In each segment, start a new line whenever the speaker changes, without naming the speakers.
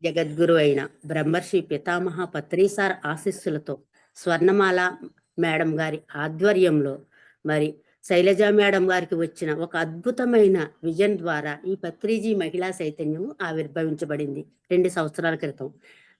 జగద్గురు అయిన బ్రహ్మర్షి పితామహ పత్రిసార్ ఆశీస్సులతో స్వర్ణమాల మేడం గారి ఆధ్వర్యంలో మరి శైలజ మేడం గారికి వచ్చిన ఒక అద్భుతమైన విజన్ ద్వారా ఈ పత్రిజీ మహిళా చైతన్యం ఆవిర్భవించబడింది 2 సంవత్సరాల క్రితం.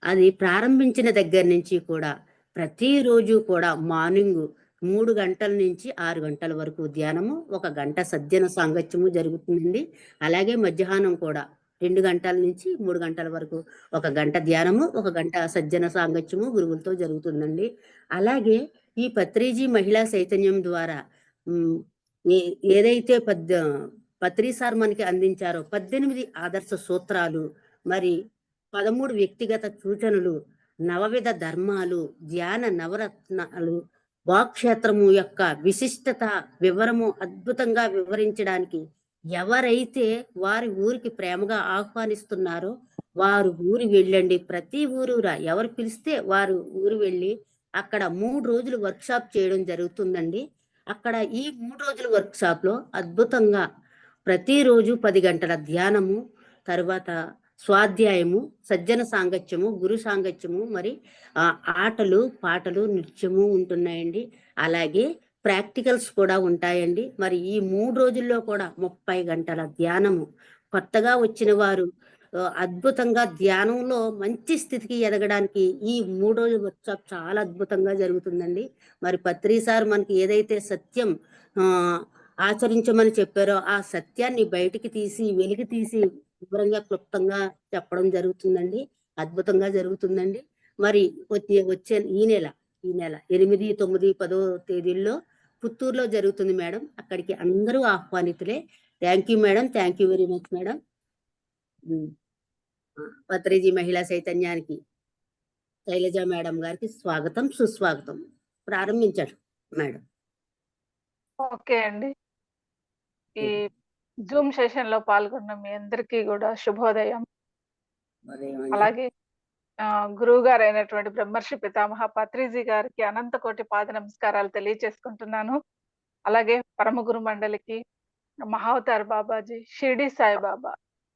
అది ప్రారంభించిన దగ్గర నుంచి కూడా ప్రతిరోజు కూడా మార్నింగ్ 3 గంటల నుంచి 6 గంటల వరకు ధ్యానము, 1 గంట సజ్జన సాంగత్యము జరుగుతుందండి. అలాగే మధ్యాహ్నం కూడా 2 గంటల నుంచి 3 గంటల వరకు 1 గంట ధ్యానము, 1 గంట సజ్జన సాంగత్యము గురువులతో జరుగుతుందండి. అలాగే ఈ పత్రిజీ మహిళా చైతన్యం ద్వారా ఏదైతే పత్రి సార్ మనకి అందించారో 18 ఆదర్శ సూత్రాలు, మరి 13 వ్యక్తిగత సూచనలు, నవవిధ ధర్మాలు, ధ్యాన నవరత్నాలు, వాక్క్షేత్రము యొక్క విశిష్టత వివరము అద్భుతంగా వివరించడానికి ఎవరైతే వారి ఊరికి ప్రేమగా ఆహ్వానిస్తున్నారో వారు ఊరు వెళ్ళండి. ప్రతి ఊరు ఎవరు పిలిస్తే వారు ఊరు వెళ్ళి అక్కడ 3 రోజులు వర్క్షాప్ చేయడం జరుగుతుందండి. అక్కడ ఈ 3 రోజుల వర్క్షాప్లో అద్భుతంగా ప్రతిరోజు 10 గంటల ధ్యానము, తర్వాత స్వాధ్యాయము, సజ్జన సాంగత్యము, గురు సాంగత్యము, మరి ఆటలు, పాటలు, నృత్యము ఉంటున్నాయండి. అలాగే ప్రాక్టికల్స్ కూడా ఉంటాయండి. మరి ఈ 3 రోజుల్లో కూడా 30 గంటల ధ్యానము. కొత్తగా వచ్చిన వారు అద్భుతంగా ధ్యానంలో మంచి స్థితికి ఎదగడానికి ఈ 3 రోజుల వర్క్షాప్ చాలా అద్భుతంగా జరుగుతుందండి. మరి పత్రి సార్ మనకి ఏదైతే సత్యం ఆచరించమని చెప్పారో ఆ సత్యాన్ని బయటికి తీసి వెలికి తీసి వివరంగా క్లుప్తంగా చెప్పడం జరుగుతుందండి. అద్భుతంగా జరుగుతుందండి. మరి వచ్చే ఈ నెల 8, 9, 10 తేదీల్లో పుత్తూరులో జరుగుతుంది మేడం. అక్కడికి అందరూ ఆహ్వానితులే. Thank you madam. Thank you very much madam. పత్రిజీ మహిళా చైతన్యానికి శైలజ మేడం గారికి స్వాగతం, సుస్వాగతం. ప్రారంభించారు మేడం.
ఓకే అండి. ఈ జూమ్ సెషన్ లో పాల్గొన్న మీ అందరికీ కూడా శుభోదయం. అలాగే గురువు గారు అయినటువంటి బ్రహ్మర్షి పితామహ పత్రిజీ గారికి అనంత కోటి పాద నమస్కారాలు తెలియచేసుకుంటున్నాను. అలాగే పరమ గురు మండలికి, మహావతార్ బాబాజీ, షిరిడి సాయిబాబా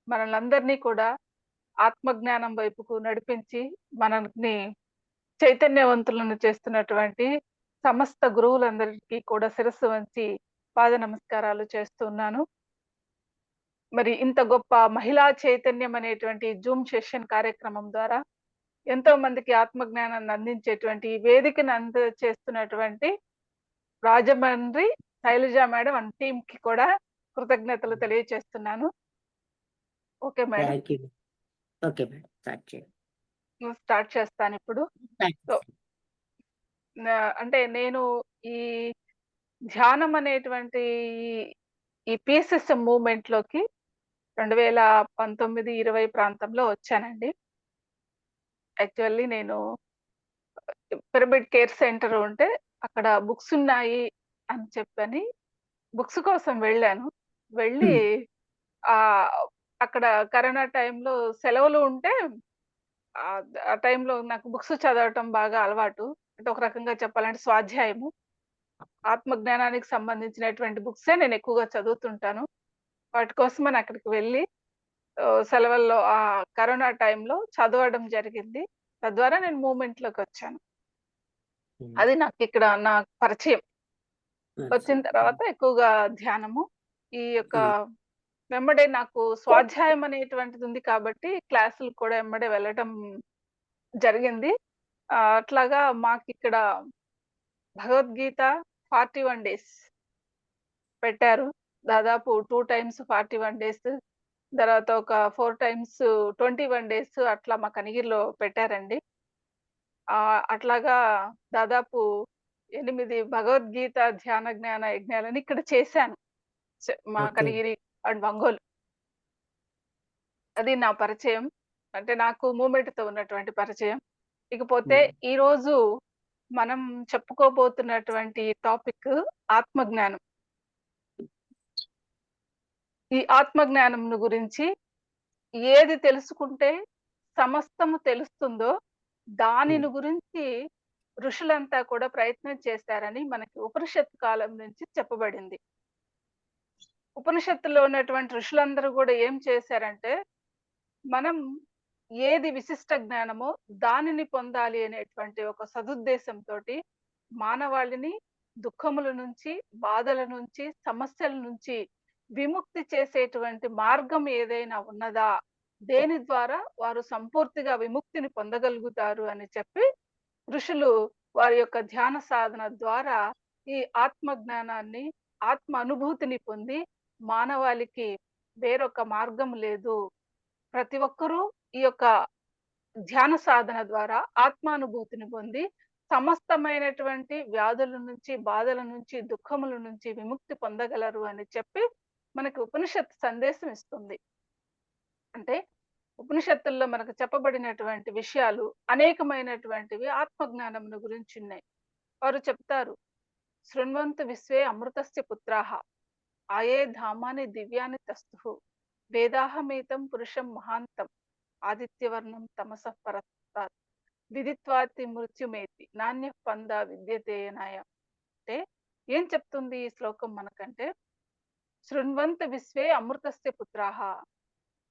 మనల్ని కూడా ఆత్మజ్ఞానం వైపుకు నడిపించి మనల్ని చైతన్యవంతులను చేస్తున్నటువంటి సమస్త గురువులందరికీ కూడా శిరస్సు వంచి పాద నమస్కారాలు చేస్తున్నాను. మరి ఇంత గొప్ప మహిళా చైతన్యం అనేటువంటి జూమ్ సెషన్ కార్యక్రమం ద్వారా ఎంతో మందికి ఆత్మజ్ఞానాన్ని అందించేటువంటి వేదికను చేస్తున్నటువంటి Rajahmundry Sailaja madam and team కి కూడా కృతజ్ఞతలు తెలియజేస్తున్నాను. Okay madam.
Okay madam,
start చేస్తాను ఇప్పుడు. అంటే నేను ఈ ధ్యానం అనేటువంటి ఈ పీసెస్ మూవ్మెంట్ లోకి 2019-20 ప్రాంతంలో వచ్చానండి. యాక్చువల్లీ నేను పిరమిడ్ కేర్ సెంటర్ ఉంటే అక్కడ బుక్స్ ఉన్నాయి అని చెప్పని బుక్స్ కోసం వెళ్ళాను. వెళ్ళి అక్కడ కరోనా టైంలో సెలవులు ఉంటే ఆ టైంలో నాకు బుక్స్ చదవటం బాగా అలవాటు. అంటే ఒక రకంగా చెప్పాలంటే స్వాధ్యాయము, ఆత్మజ్ఞానానికి సంబంధించినటువంటి బుక్సే నేను ఎక్కువగా చదువుతుంటాను. వాటి కోసమని అక్కడికి వెళ్ళి సెలవుల్లో ఆ కరోనా టైంలో చదవడం జరిగింది. తద్వారా నేను మూవ్మెంట్ లోకి వచ్చాను. అది నాకు ఇక్కడ నా పరిచయం. వచ్చిన తర్వాత ఎక్కువగా ధ్యానము, ఈ యొక్క వెంబడే నాకు స్వాధ్యాయం అనేటువంటిది ఉంది కాబట్టి క్లాసులు కూడా వెంబడే వెళ్ళటం జరిగింది. అట్లాగా మాకు ఇక్కడ భగవద్గీత 41 days పెట్టారు. దాదాపు 2 times 41 days, తర్వాత ఒక 4 times 21 days అట్లా మా కనిగిరిలో పెట్టారండి. అట్లాగా దాదాపు 8 భగవద్గీత ధ్యాన జ్ఞాన యజ్ఞాలని ఇక్కడ చేశాను మా కనిగిరి అండ్ ఒంగోలు. అది నా పరిచయం, అంటే నాకు మూమెంట్ తో ఉన్నటువంటి పరిచయం. ఇకపోతే ఈ రోజు మనం చెప్పుకోబోతున్నటువంటి టాపిక్ ఆత్మజ్ఞానం. ఈ ఆత్మజ్ఞానం గురించి ఏది తెలుసుకుంటే సమస్తము తెలుస్తుందో దానిని గురించి ఋషులంతా కూడా ప్రయత్నం చేశారని మనకి ఉపనిషత్తు కాలం నుంచి చెప్పబడింది. ఉపనిషత్తులో ఉన్నటువంటి ఋషులందరూ కూడా ఏం చేశారంటే, మనం ఏది విశిష్ట జ్ఞానమో దానిని పొందాలి అనేటువంటి ఒక సదుద్దేశంతోటి మానవాళిని దుఃఖముల నుంచి, బాధల నుంచి, సమస్యల నుంచి విముక్తి చేసేటువంటి మార్గం ఏదైనా ఉన్నదా? దేని ద్వారా వారు సంపూర్తిగా విముక్తిని పొందగలుగుతారు అని చెప్పి ఋషులు వారి యొక్క ధ్యాన సాధన ద్వారా ఈ ఆత్మ జ్ఞానాన్ని, ఆత్మ అనుభూతిని పొంది మానవాళికి వేరొక మార్గం లేదు. ప్రతి ఒక్కరూ ఈ యొక్క ధ్యాన సాధన ద్వారా ఆత్మానుభూతిని పొంది సమస్తమైనటువంటి వ్యాధుల నుంచి, బాధల నుంచి, దుఃఖముల నుంచి విముక్తి పొందగలరు అని చెప్పి మనకి ఉపనిషత్ సందేశం ఇస్తుంది. అంటే ఉపనిషత్తుల్లో మనకు చెప్పబడినటువంటి విషయాలు అనేకమైనటువంటివి ఆత్మజ్ఞానమును గురించి ఉన్నాయి. వారు చెప్తారు, శృణ్వంతు విశ్వే అమృతస్య పుత్రాః ఆయే ధామాని దివ్యాని తస్థుః వేదాహమేతం పురుషం మహాంతం ఆదిత్యవర్ణం తమసః పరస్తాత్ విదిత్వాతి మృత్యుమేతి నాణ్యః పందా విద్యతేనాయ. అంటే ఏం చెప్తుంది ఈ శ్లోకం మనకంటే, శృణ్వంత విశ్వే అమృతస్య పుత్రాః,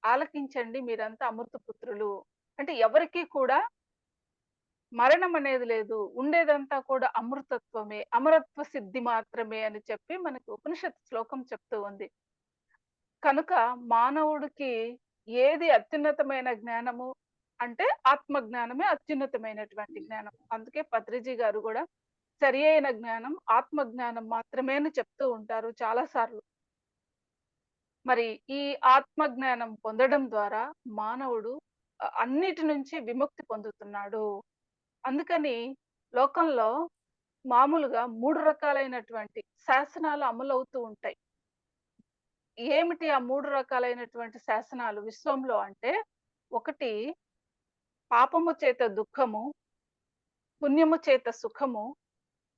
ఆలకించండి మీరంతా అమృత పుత్రులు. అంటే ఎవరికీ కూడా మరణం అనేది లేదు. ఉండేదంతా కూడా అమృతత్వమే, అమరత్వ సిద్ధి మాత్రమే అని చెప్పి మనకి ఉపనిషత్ శ్లోకం చెప్తూ ఉంది. కనుక మానవుడికి ఏది అత్యున్నతమైన జ్ఞానము అంటే ఆత్మ జ్ఞానమే అత్యున్నతమైనటువంటి జ్ఞానం. అందుకే పత్రిజీ గారు కూడా సరి అయిన జ్ఞానం ఆత్మ జ్ఞానం మాత్రమే అని చెప్తూ ఉంటారు చాలా సార్లు. మరి ఈ ఆత్మ జ్ఞానం పొందడం ద్వారా మానవుడు అన్నిటి నుంచి విముక్తి పొందుతున్నాడు. అందుకని లోకంలో మామూలుగా 3 రకాలైనటువంటి శాసనాలు అమలవుతూ ఉంటాయి. ఏమిటి ఆ 3 రకాలైనటువంటి శాసనాలు విశ్వంలో అంటే, ఒకటి పాపము చేత దుఃఖము, పుణ్యము చేత సుఖము,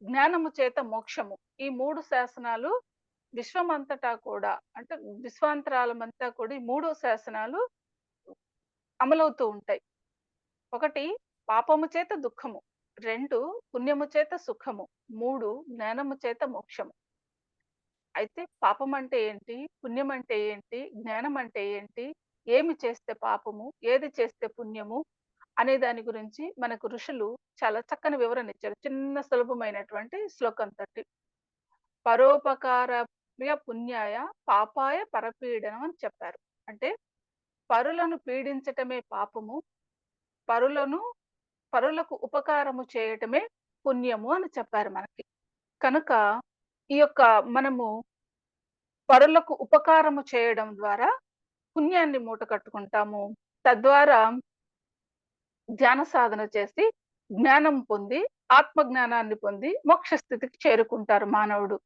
జ్ఞానము చేత మోక్షము. ఈ 3 శాసనాలు విశ్వమంతటా కూడా అంటే విశ్వాంతరాలమంతా కూడా ఈ 3 శాసనాలు అమలవుతూ ఉంటాయి. ఒకటి పాపము చేత దుఃఖము, 2 పుణ్యము చేత సుఖము, 3 జ్ఞానము చేత మోక్షము. అయితే పాపం అంటే ఏంటి? పుణ్యం అంటే ఏంటి? జ్ఞానం అంటే ఏంటి? ఏమి చేస్తే పాపము? ఏది చేస్తే పుణ్యము? అనే దాని గురించి మనకు ఋషులు చాలా చక్కని వివరణ ఇచ్చారు. చిన్న సులభమైనటువంటి శ్లోకంతోటి. పరోపకారాయ పుణ్యాయ పాపాయ పరపీడనం అని చెప్పారు. అంటే పరులను పీడించటమే పాపము, పరులను పరులకు ఉపకారము చేయటమే పుణ్యము అని చెప్పారు మనకి. కనుక ఈ యొక్క మనము పరులకు ఉపకారము చేయడం ద్వారా పుణ్యాన్ని మూటకట్టుకుంటాము. తద్వారా ధ్యాన సాధన చేసి జ్ఞానం పొంది, ఆత్మ జ్ఞానాన్ని పొంది మోక్ష స్థితికి చేరుకుంటారు మానవుడు.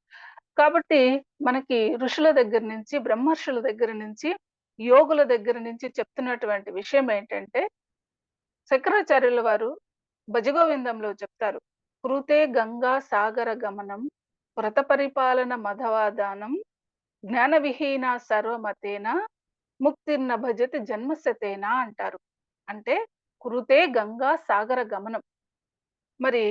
కాబట్టి మనకి ఋషుల దగ్గర నుంచి, బ్రహ్మర్షుల దగ్గర నుంచి, యోగుల దగ్గర నుంచి చెప్తున్నటువంటి విషయం ఏంటంటే, శంకరాచార్యుల వారు భజగోవిందంలో చెప్తారు. కృతే గంగా సాగర గమనం వ్రత పరిపాలన మధవాదానం జ్ఞాన విహీన సర్వమతేన ముక్తిర్న భజతి జన్మశతేనా అంటారు. అంటే కృతే గంగా సాగర గమనం. మరి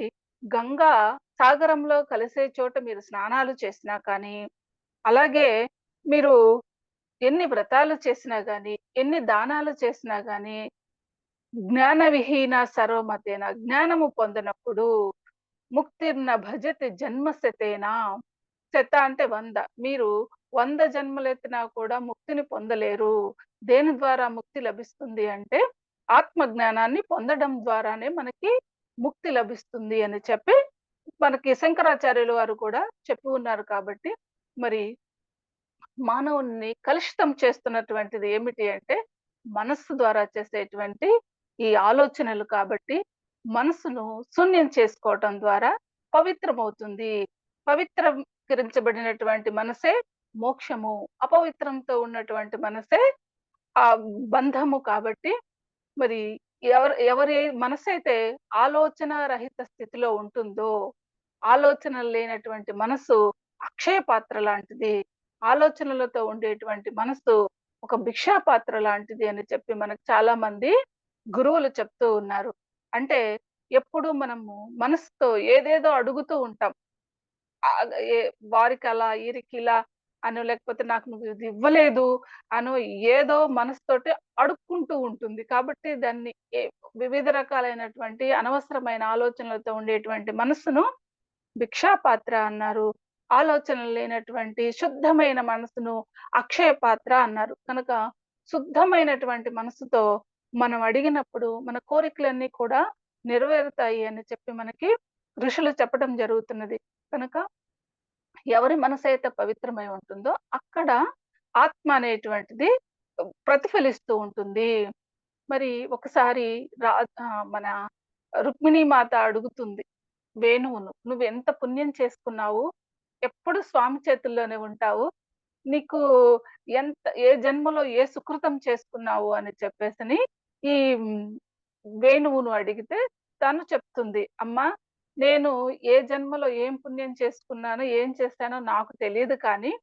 గంగా సాగరంలో కలిసే చోట మీరు స్నానాలు చేసినా కానీ, అలాగే మీరు ఎన్ని వ్రతాలు చేసినా గాని, ఎన్ని దానాలు చేసినా గాని, జ్ఞాన విహీన సర్వమతేన జ్ఞానము పొందనప్పుడు ముక్తిర్న భజతి జన్మశతేనా. శత అంటే 100. మీరు 100 జన్మలెత్తినా కూడా ముక్తిని పొందలేరు. దేని ద్వారా ముక్తి లభిస్తుంది అంటే ఆత్మ జ్ఞానాన్ని పొందడం ద్వారానే మనకి ముక్తి లభిస్తుంది అని చెప్పి మనకి శంకరాచార్యుల వారు కూడా చెప్పి ఉన్నారు. కాబట్టి మరి మానవుణ్ణి కలుషితం చేస్తున్నటువంటిది ఏమిటి అంటే మనస్సు ద్వారా చేసేటువంటి ఈ ఆలోచనలు. కాబట్టి మనసును శూన్యం చేసుకోవటం ద్వారా పవిత్రమవుతుంది. పవిత్రీకరించబడినటువంటి మనసే మోక్షము, అపవిత్రంతో ఉన్నటువంటి మనసే ఆ బంధము. కాబట్టి మరి ఎవరి మనసైతే ఆలోచన రహిత స్థితిలో ఉంటుందో, ఆలోచనలు లేనటువంటి మనసు అక్షయ పాత్ర లాంటిది, ఆలోచనలతో ఉండేటువంటి మనసు ఒక భిక్షా పాత్ర లాంటిది అని చెప్పి మనకు చాలా మంది గురువులు చెప్తూ ఉన్నారు. అంటే ఎప్పుడు మనము మనసుతో ఏదేదో అడుగుతూ ఉంటాం. వారికలా, ఈరికిలా అనో లేకపోతే నాకు నువ్వు ఇది ఇవ్వలేదు అనో ఏదో మనసుతోటి అడుక్కుంటూ ఉంటుంది. కాబట్టి దాన్ని ఏ వివిధ రకాలైనటువంటి అనవసరమైన ఆలోచనలతో ఉండేటువంటి మనస్సును భిక్షాపాత్ర అన్నారు. ఆలోచనలు లేనటువంటి శుద్ధమైన మనసును అక్షయ పాత్ర అన్నారు. కనుక శుద్ధమైనటువంటి మనసుతో మనం అడిగినప్పుడు మన కోరికలన్నీ కూడా నెరవేరుతాయి అని చెప్పి మనకి ఋషులు చెప్పడం జరుగుతున్నది. కనుక ఎవరి మనసైతే పవిత్రమై ఉంటుందో అక్కడ ఆత్మ అనేటువంటిది ప్రతిఫలిస్తూ ఉంటుంది. మరి ఒకసారి మన రుక్మిణీ మాత అడుగుతుంది వేణువును, "నువ్వెంత పుణ్యం చేసుకున్నావు? ఎప్పుడు స్వామి చేతుల్లోనే ఉంటావు. నీకు ఏ జన్మలో ఏ సుకృతం చేసుకున్నావు" అని చెప్పేసని ఈ వేణువును అడిగితే తను చెప్తుంది, "అమ్మా, నేను ఏ జన్మలో ఏం పుణ్యం చేసుకున్నానో, ఏం చేశానో నాకు తెలీదు కానీ,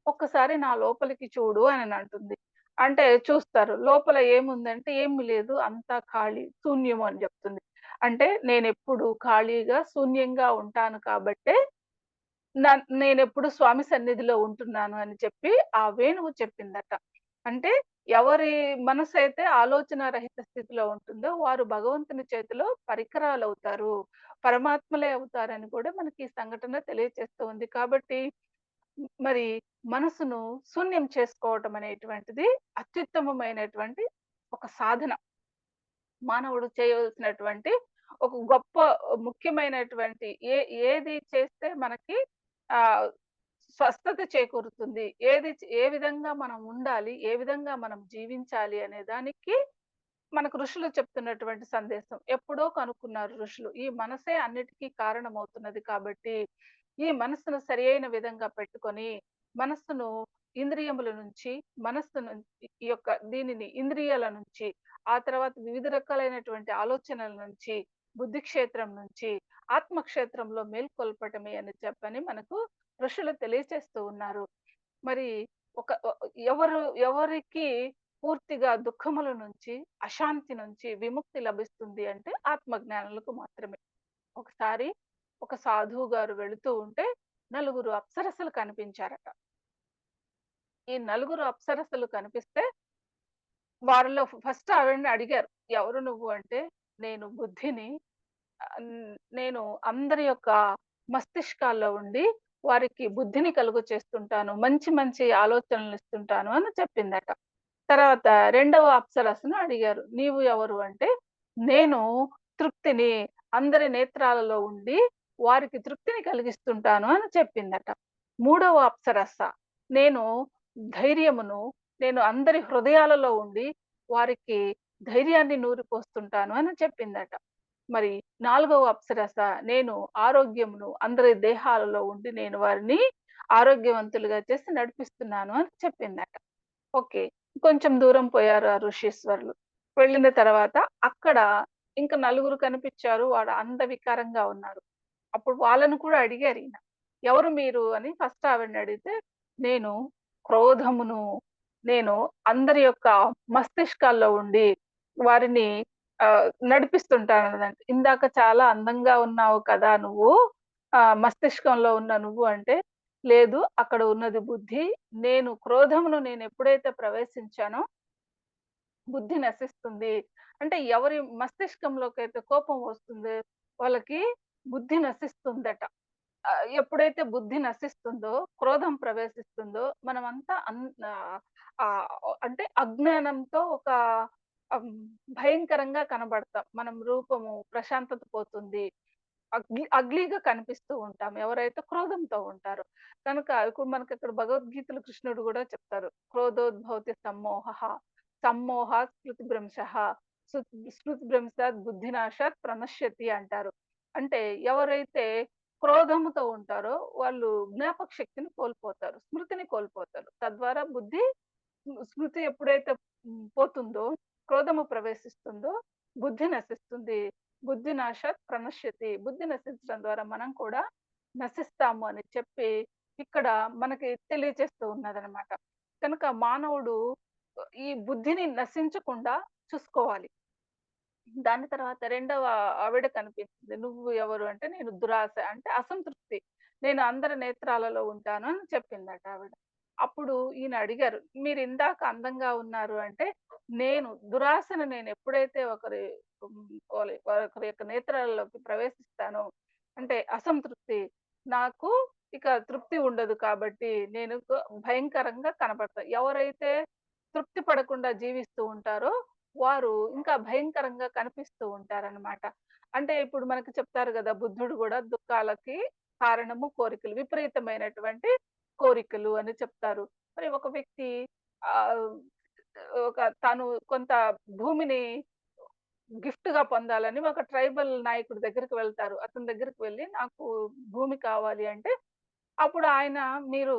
ఒక్కసారి నా లోపలికి చూడు" అననంటుంది. అంటే చూస్తారు. లోపల ఏముందంటే, "ఏమి లేదు. అంతా ఖాళీ, శూన్యము" అని చెప్తుంది. అంటే నేనెప్పుడు ఖాళీగా, శూన్యంగా ఉంటాను కాబట్టే నేనెప్పుడు స్వామి సన్నిధిలో ఉంటున్నాను అని చెప్పి ఆ వేణువు చెప్పిందట. అంటే ఎవరి మనసైతే ఆలోచన రహిత స్థితిలో ఉంటుందో వారు భగవంతుని చేతిలో పరికరాలవుతారు. పరమాత్మలే అవుతారని కూడా మనకి ఈ సంఘటన తెలియచేస్తూ ఉంది. కాబట్టి మరి మనసును శూన్యం చేసుకోవటం అనేటువంటిది అత్యుత్తమమైనటువంటి ఒక సాధన. మానవుడు చేయవలసినటువంటి ఒక గొప్ప ముఖ్యమైనటువంటి ఏది చేస్తే మనకి ఆహ్, స్వస్థత చేకూరుతుంది. ఏ విధంగా మనం ఉండాలి, ఏ విధంగా మనం జీవించాలి అనే దానికి మనకు ఋషులు చెప్తున్నటువంటి సందేశం. ఎప్పుడో కనుక్కున్నారు ఋషులు. ఈ మనసే అన్నిటికీ కారణమవుతున్నది కాబట్టి, ఈ మనస్సును సరియైన విధంగా పెట్టుకొని, మనస్సును ఇంద్రియముల నుంచి, ఈ యొక్క దీనిని ఇంద్రియాల నుంచి, ఆ తర్వాత వివిధ రకాలైనటువంటి ఆలోచనల నుంచి, బుద్ధి క్షేత్రం నుంచి, ఆత్మ క్షేత్రంలో మేల్కొల్పటమే అని చెప్పని మనకు ఋషులు తెలియచేస్తూ ఉన్నారు. మరి ఒక ఎవరు ఎవరికి పూర్తిగా దుఃఖముల నుంచి, అశాంతి నుంచి విముక్తి లభిస్తుంది అంటే ఆత్మజ్ఞానులకు మాత్రమే. ఒకసారి ఒక సాధువు గారు వెళుతూ ఉంటే నలుగురు అప్సరసలు కనిపించారట. ఈ నలుగురు అప్సరసలు కనిపిస్తే వారిలో ఫస్ట్ ఆవిడని అడిగారు. "ఎవరు నువ్వు?" అంటే, "నేను బుద్ధిని. నేను అందరి యొక్క మస్తిష్కాల్లో ఉండి వారికి బుద్ధిని కలుగ చేస్తుంటాను. మంచి మంచి ఆలోచనలు ఇస్తుంటాను" అని చెప్పిందట. తర్వాత రెండవ అప్సరసను అడిగారు. "నీవు ఎవరు?" అంటే, "నేను తృప్తిని. అందరి నేత్రాలలో ఉండి వారికి తృప్తిని కలిగిస్తుంటాను" అని చెప్పిందట. మూడవ అప్సరస, "నేను ధైర్యమును. నేను అందరి హృదయాలలో ఉండి వారికి ధైర్యాన్ని నూరిపోస్తుంటాను" అని చెప్పిందట. మరి నాలుగవ అప్సరస, "నేను ఆరోగ్యమును. అందరి దేహాలలో ఉండి నేను వారిని ఆరోగ్యవంతులుగా చేసి నడిపిస్తున్నాను" అని చెప్పిందట. ఓకే. కొంచెం దూరం పోయారు ఆ ఋషీశ్వరులు. వెళ్ళిన తర్వాత అక్కడ ఇంక నలుగురు కనిపిచ్చారు. వాడు అందవికారంగా ఉన్నారు. అప్పుడు వాళ్ళని కూడా అడిగారీయన. "ఎవరు మీరు?" అని ఫస్ట్ ఆవిడనడిగితే, "నేను క్రోధమును. నేను అందరి యొక్క మస్తిష్కాల్లో ఉండి వారిని నడిపిస్తుంటానన్నదంట." "ఇందాక చాలా అందంగా ఉన్నావు కదా నువ్వు. మస్తిష్కంలో ఉన్న నువ్వు" అంటే, "లేదు, అక్కడ ఉన్నది బుద్ధి. నేనెప్పుడైతే ప్రవేశించానో బుద్ధి నశిస్తుంది." అంటే ఎవరి మస్తిష్కంలోకైతే కోపం వస్తుందో వాళ్ళకి బుద్ధి నశిస్తుందట. ఎప్పుడైతే బుద్ధి నశిస్తుందో, క్రోధం ప్రవేశిస్తుందో మనమంతా ఆహ్, అంటే అజ్ఞానంతో ఒక హ్మ్, భయంకరంగా కనబడతాం. మనం రూపము ప్రశాంతత పోతుంది. అగ్లీగా కనిపిస్తూ ఉంటాం. ఎవరైతే క్రోధంతో ఉంటారో. కనుక ఇప్పుడు మనకిక్కడ భగవద్గీతలో కృష్ణుడు గూడా చెప్తారు. "క్రోధోద్భవతి సమ్మోహః, సమ్మోహాత్ స్మృతిభ్రంశః, స్మృతిభ్రంశాత్ బుద్ధినాశాత్ ప్రణశ్యతి" అంటారు. అంటే ఎవరైతే క్రోధముతో ఉంటారో వాళ్ళు జ్ఞాపక శక్తిని కోల్పోతారు. స్మృతిని కోల్పోతారు. తద్వారా స్మృతి ఎప్పుడైతే పోతుందో, క్రోధము ప్రవేశిస్తుందో బుద్ధి నశిస్తుంది. బుద్ధి నాశాత్ ప్రణశ్యతి. బుద్ధి నశించడం ద్వారా మనం కూడా నశిస్తాము అని చెప్పి ఇక్కడ మనకి తెలియజేస్తూ ఉన్నదనమాట. కనుక మానవుడు ఈ బుద్ధిని నశించకుండా చూసుకోవాలి. దాని తర్వాత రెండవ ఆవిడ కనిపించింది. "నువ్వు ఎవరు?" అంటే, "నేను దురాశ" అంటే అసంతృప్తి. "నేను అందరి నేత్రాలలో ఉంటాను" అని చెప్పిందట ఆవిడ. అప్పుడు ఈయన అడిగారు, "మీరిందాక అందంగా ఉన్నారు" అంటే, దురాశను నేనెప్పుడైతే ఒకరి యొక్క నేత్రాల్లోకి ప్రవేశిస్తానో, అంటే అసంతృప్తి, నాకు ఇక తృప్తి ఉండదు కాబట్టి నేను భయంకరంగా కనపడతా. ఎవరైతే తృప్తి పడకుండా జీవిస్తూ ఉంటారో, వారు ఇంకా భయంకరంగా కనిపిస్తూ ఉంటారనమాట. అంటే ఇప్పుడు మనకి చెప్తారు గదా! బుద్ధుడు గూడా దుఃఖాలకి కారణము కోరికలు. విపరీతమైనటువంటి కోరికలు అని చెప్తారు. మరి ఒక వ్యక్తి ఆహ్, తను కొంత భూమిని గిఫ్ట్‌గా పొందాలని ఒక ట్రైబల్ నాయకుడి దగ్గరికి వెళ్తారు. అతని దగ్గరికి వెళ్లి నాకు భూమి కావాలి అంటే, అప్పుడు ఆయన మీరు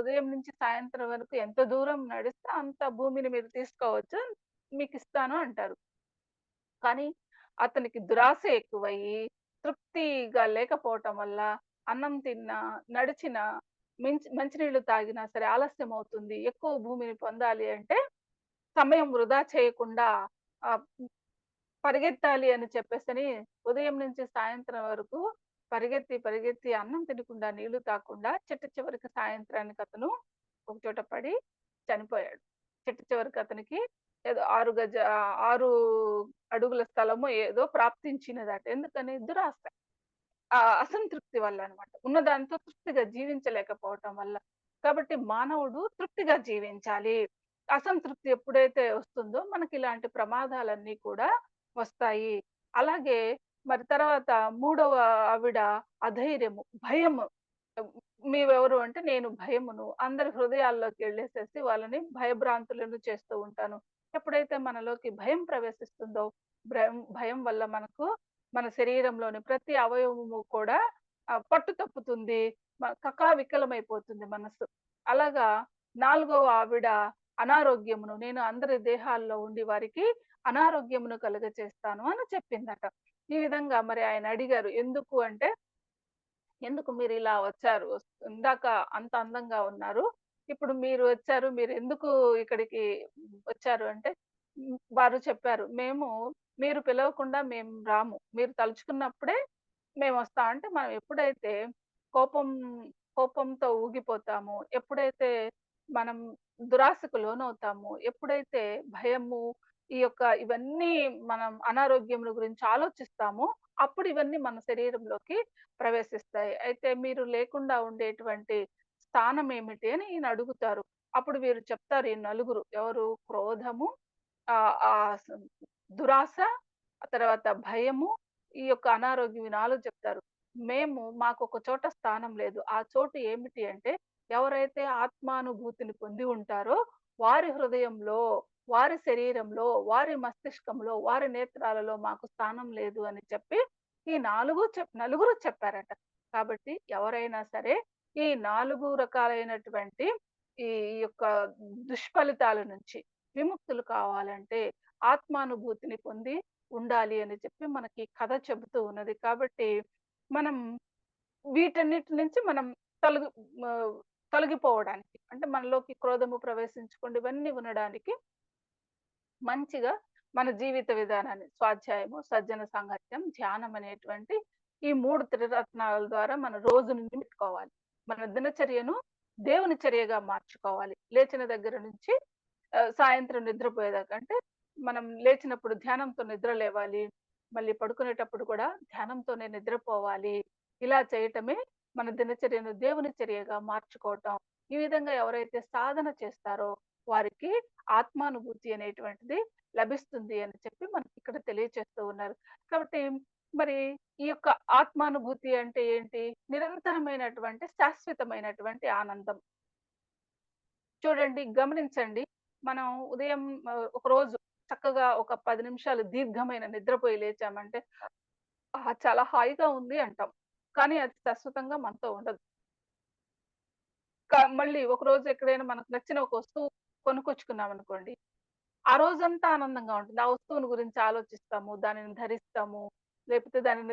ఉదయం నుంచి సాయంత్రం వరకు ఎంత దూరం నడిస్తే అంత భూమిని మీరు తీసుకోవచ్చు. మీకిస్తాను అంటారు. కానీ అతనికి దురాశ ఎక్కువయ్యి, తృప్తిగా లేకపోవటం వల్ల అన్నం తిన్నా, నడిచినా, మంచినీళ్ళు తాగినా సరే ఆలస్యమవుతుంది. ఎక్కువ భూమిని పొందాలి అంటే సమయం వృధా చేయకుండా ఆహ్, పరిగెత్తాలి అని చెప్పేసని ఉదయం నుంచి సాయంత్రం వరకు పరిగెత్తి అన్నం తినకుండా, నీళ్లు తాగకుండా చిట్ట చివరికి సాయంత్రానికి అతను ఒక చోట పడి చనిపోయాడు. చిట్ట చివరికి అతనికి ఏదో 6 అడుగుల స్థలమో ఏదో ప్రాప్తించినదట. ఎందుకని? దురాశ. అసంతృప్తి వల్ల అన్నమాట. ఉన్నదాంతో తృప్తిగా జీవించలేకపోవటం వల్ల. కాబట్టి మానవుడు తృప్తిగా జీవించాలి. అసంతృప్తి ఎప్పుడైతే వస్తుందో మనకిలాంటి ప్రమాదాలన్నీ కూడా వస్తాయి. అలాగే మరి తర్వాత మూడవ ఆవిడ అధైర్యము, భయము. హ్మ్. నీవెవరు అంటే నేను భయమును. అందరి హృదయాల్లోకెళ్ళేసేసి వాళ్ళని భయభ్రాంతులను చేస్తూ ఉంటాను. ఎప్పుడైతే మనలోకి భయం ప్రవేశిస్తుందో, భయం భయం వల్ల మన శరీరంలోని ప్రతి అవయవము కూడా పట్టు తప్పుతుంది. కకావికలమైపోతుంది మనస్సు. అలాగా నాలుగవ ఆవిడ అనారోగ్యమును, నేను అందరి దేహాల్లో ఉండి వారికి అనారోగ్యమును కలుగచేస్తాను అని చెప్పిందట. ఈ విధంగా మరి ఆయన అడిగారు. ఎందుకు అంటే, ఎందుకు మీరిలా వచ్చారు? ఇందాక అంత అందంగా ఉన్నారు. ఇప్పుడు మీరు వచ్చారు. మీరెందుకు ఇక్కడికి వచ్చారు అంటే, వారు చెప్పారు. మీరు పిలవకుండా మేము రాము. మీరు తలుచుకున్నప్పుడే మేమొస్తాం. అంటే మనం ఎప్పుడైతే కోపం కోపంతో ఊగిపోతామో, ఎప్పుడైతే మనం దురాశకు లోనవుతామో, ఎప్పుడైతే భయము, ఇవన్నీ మనం అనారోగ్యముల గురించి ఆలోచిస్తామో, అప్పుడు ఇవన్నీ మన శరీరంలోకి ప్రవేశిస్తాయి. అయితే మీరు లేకుండా ఉండేటువంటి స్థానం ఏమిటి అని ఈయన అడుగుతారు. అప్పుడు వీరు చెప్తారు ఈ నలుగురు. ఎవరు? క్రోధము, ఆహ్, ఆహ్, స్ దురాశ, ఆ తర్వాత భయము, ఈ యొక్క అనారోగ్యం ఈ 4 చెప్తారు. మాకొక చోట స్థానం లేదు. ఆ చోటు ఏమిటి అంటే, ఎవరైతే ఆత్మానుభూతిని పొంది ఉంటారో, వారి హృదయంలో, వారి శరీరంలో, వారి మస్తిష్కంలో, వారి నేత్రాలలో మాకు స్థానం లేదు అని చెప్పి ఈ నలుగురు చెప్పారట. కాబట్టి ఎవరైనా సరే ఈ 4 రకాలైనటువంటి ఈ యొక్క దుష్ఫలితాల నుంచి విముక్తులు కావాలంటే ఆత్మానుభూతిని పొంది ఉండాలి అని చెప్పి మనకి కథ చెబుతూ ఉన్నది. కాబట్టి మనం వీటన్నిటి నుంచి మనం తొలగి ఆహ్, తొలగిపోవడానికి అంటే మనలోకి క్రోధము ప్రవేశించకుండా ఇవన్నీ ఉండడానికి మంచిగా మన జీవిత విధానాన్ని స్వాధ్యాయము, సజ్జన సాంగత్యం, ధ్యానం అనేటువంటి ఈ 3 త్రిరత్నాల ద్వారా మన రోజుని నింపుకోవాలి. మన దినచర్యను దేవుని చర్యగా మార్చుకోవాలి. లేచిన దగ్గర నుంచి సాయంత్రం నిద్రపోయేదాకా. అంటే మనం లేచినప్పుడు ధ్యానంతో నిద్ర లేవాలి. మళ్ళీ పడుకునేటప్పుడు కూడా ధ్యానంతోనే నిద్రపోవాలి. ఇలా చేయటమే మన దినచర్యను దేవుని చర్యగా మార్చుకోవటం. ఈ విధంగా ఎవరైతే సాధన చేస్తారో వారికి ఆత్మానుభూతి అనేటువంటిది లభిస్తుంది అని చెప్పి మనకిక్కడ తెలియచేస్తూ ఉన్నారు. కాబట్టి మరి ఈ యొక్క ఆత్మానుభూతి అంటే ఏంటి? నిరంతరమైనటువంటి శాశ్వతమైనటువంటి ఆనందం. చూడండి, గమనించండి. మనం ఉదయం ఒక రోజు చక్కగా ఒక 10 నిమిషాలు దీర్ఘమైన నిద్రపోయి లేచామంటే, ఆహా! చాలా హాయిగా ఉంది అంటాం. కానీ అది శాశ్వతంగా మనతో ఉండదు. మళ్ళీ ఒకరోజు ఎక్కడైనా మనకు నచ్చిన ఒక వస్తువు కొనుక్కొచ్చుకున్నామనుకోండి, ఆ రోజంతా ఆనందంగా ఉంటుంది. ఆ వస్తువుని గురించి ఆలోచిస్తాము, దానిని ధరిస్తాము, లేకపోతే దానిని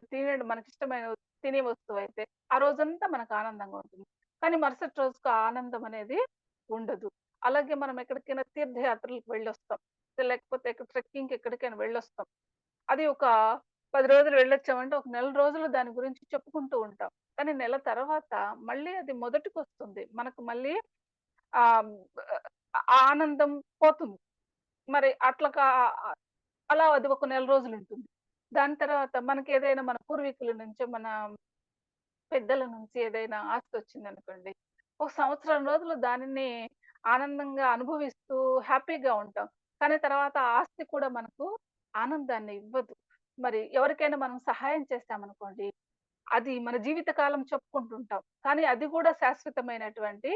మనకిష్టమైన తినే వస్తువైతే, ఆ రోజంతా మనకు ఆనందంగా ఉంటుంది. కానీ మరుసటి రోజుకి ఆ ఆనందం అనేది ఉండదు. అలాగే మనం ఎక్కడికైనా తీర్థయాత్రలకు వెళ్ళొస్తాం. లేకపోతే ట్రెక్కింగ్‌కి ఎక్కడికైనా వెళ్ళొస్తాం. అది ఒక 10 రోజులు వెళ్ళొచ్చామంటే, ఒక నెల రోజులు దాని గురించి చెప్పుకుంటూ ఉంటాం. కానీ నెల తర్వాత మళ్ళీ అది మొదటికొస్తుంది. మనకు మళ్ళీ ఆహ్, ఆ ఆనందం పోతుంది. మరి అట్లా అలా అది ఒక నెల రోజులుంటుంది. దాని తర్వాత మనకేదైనా మన పూర్వీకుల నుంచో, మన పెద్దల నుంచి ఏదైనా ఆస్తొచ్చిందనుకోండి. ఒక సంవత్సరం రోజులు దానిని ఆనందంగా అనుభవిస్తూ హ్యాపీగా ఉంటాం. కానీ తర్వాత ఆ ఆస్తి కూడా మనకు ఆనందాన్ని ఇవ్వదు. మరి ఎవరికైనా మనం సహాయం చేశామనుకోండి, అది మన జీవితకాలం చెప్పుకుంటుంటాం. కానీ అది కూడా శాశ్వతమైనటువంటి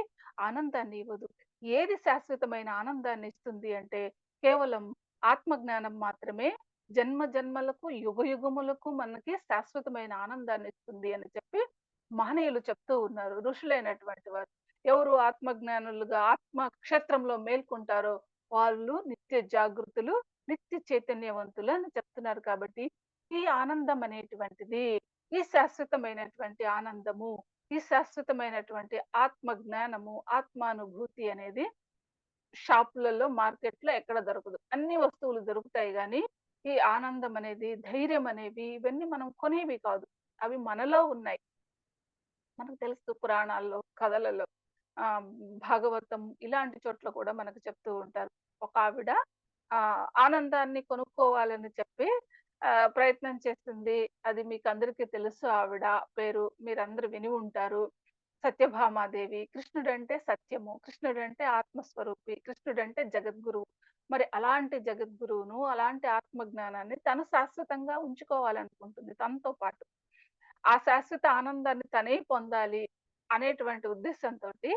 ఆనందాన్ని ఇవ్వదు. ఏది శాశ్వతమైన ఆనందాన్ని ఇస్తుంది అంటే కేవలం ఆత్మజ్ఞానం మాత్రమే జన్మ జన్మలకు, యుగయుగములకు మనకి శాశ్వతమైన ఆనందాన్ని ఇస్తుంది అని చెప్పి మహనీయులు చెప్తూ ఉన్నారు. ఋషులైనటువంటి వారు. ఎవరు ఆత్మజ్ఞానులుగా ఆత్మ క్షేత్రంలో మేల్కొంటారో వాళ్ళు నిత్య జాగృతులు, నిత్య చైతన్యవంతులు అని చెప్తున్నారు కాబట్టి ఈ ఆనందం అనేటువంటిది ఈ శాశ్వతమైనటువంటి ఆనందము, ఈ శాశ్వతమైనటువంటి ఆత్మ జ్ఞానము, ఆత్మానుభూతి అనేది షాపులలో, మార్కెట్‌లో ఎక్కడ దొరకదు. అన్ని వస్తువులు దొరుకుతాయి గానీ, ఈ ఆనందం అనేది, ధైర్యం అనేవి ఇవన్నీ మనం కొనేవి కాదు. అవి మనలో ఉన్నాయి. మనకు తెలుసు పురాణాల్లో, కథలలో భాగవతం ఇలాంటి చోట్ల కూడా మనకు చెప్తూ ఉంటారు. ఒకావిడ ఆనందాన్ని కొనుక్కోవాలని చెప్పి ప్రయత్నం చేస్తుంది. అది మీకందరికీ తెలుసు ఆవిడ పేరు. మీరందరూ విని ఉంటారు. సత్యభామాదేవి. కృష్ణుడంటే సత్యము. కృష్ణుడంటే ఆత్మస్వరూపి. కృష్ణుడంటే జగద్గురువు. మరి అలాంటి జగద్గురువును, అలాంటి ఆత్మజ్ఞానాన్ని తను శాశ్వతంగా ఉంచుకోవాలనుకుంటుంది తనతో పాటు. ఆ శాశ్వత ఆనందాన్ని తనే పొందాలి అనేటువంటి ఉద్దేశంతోటి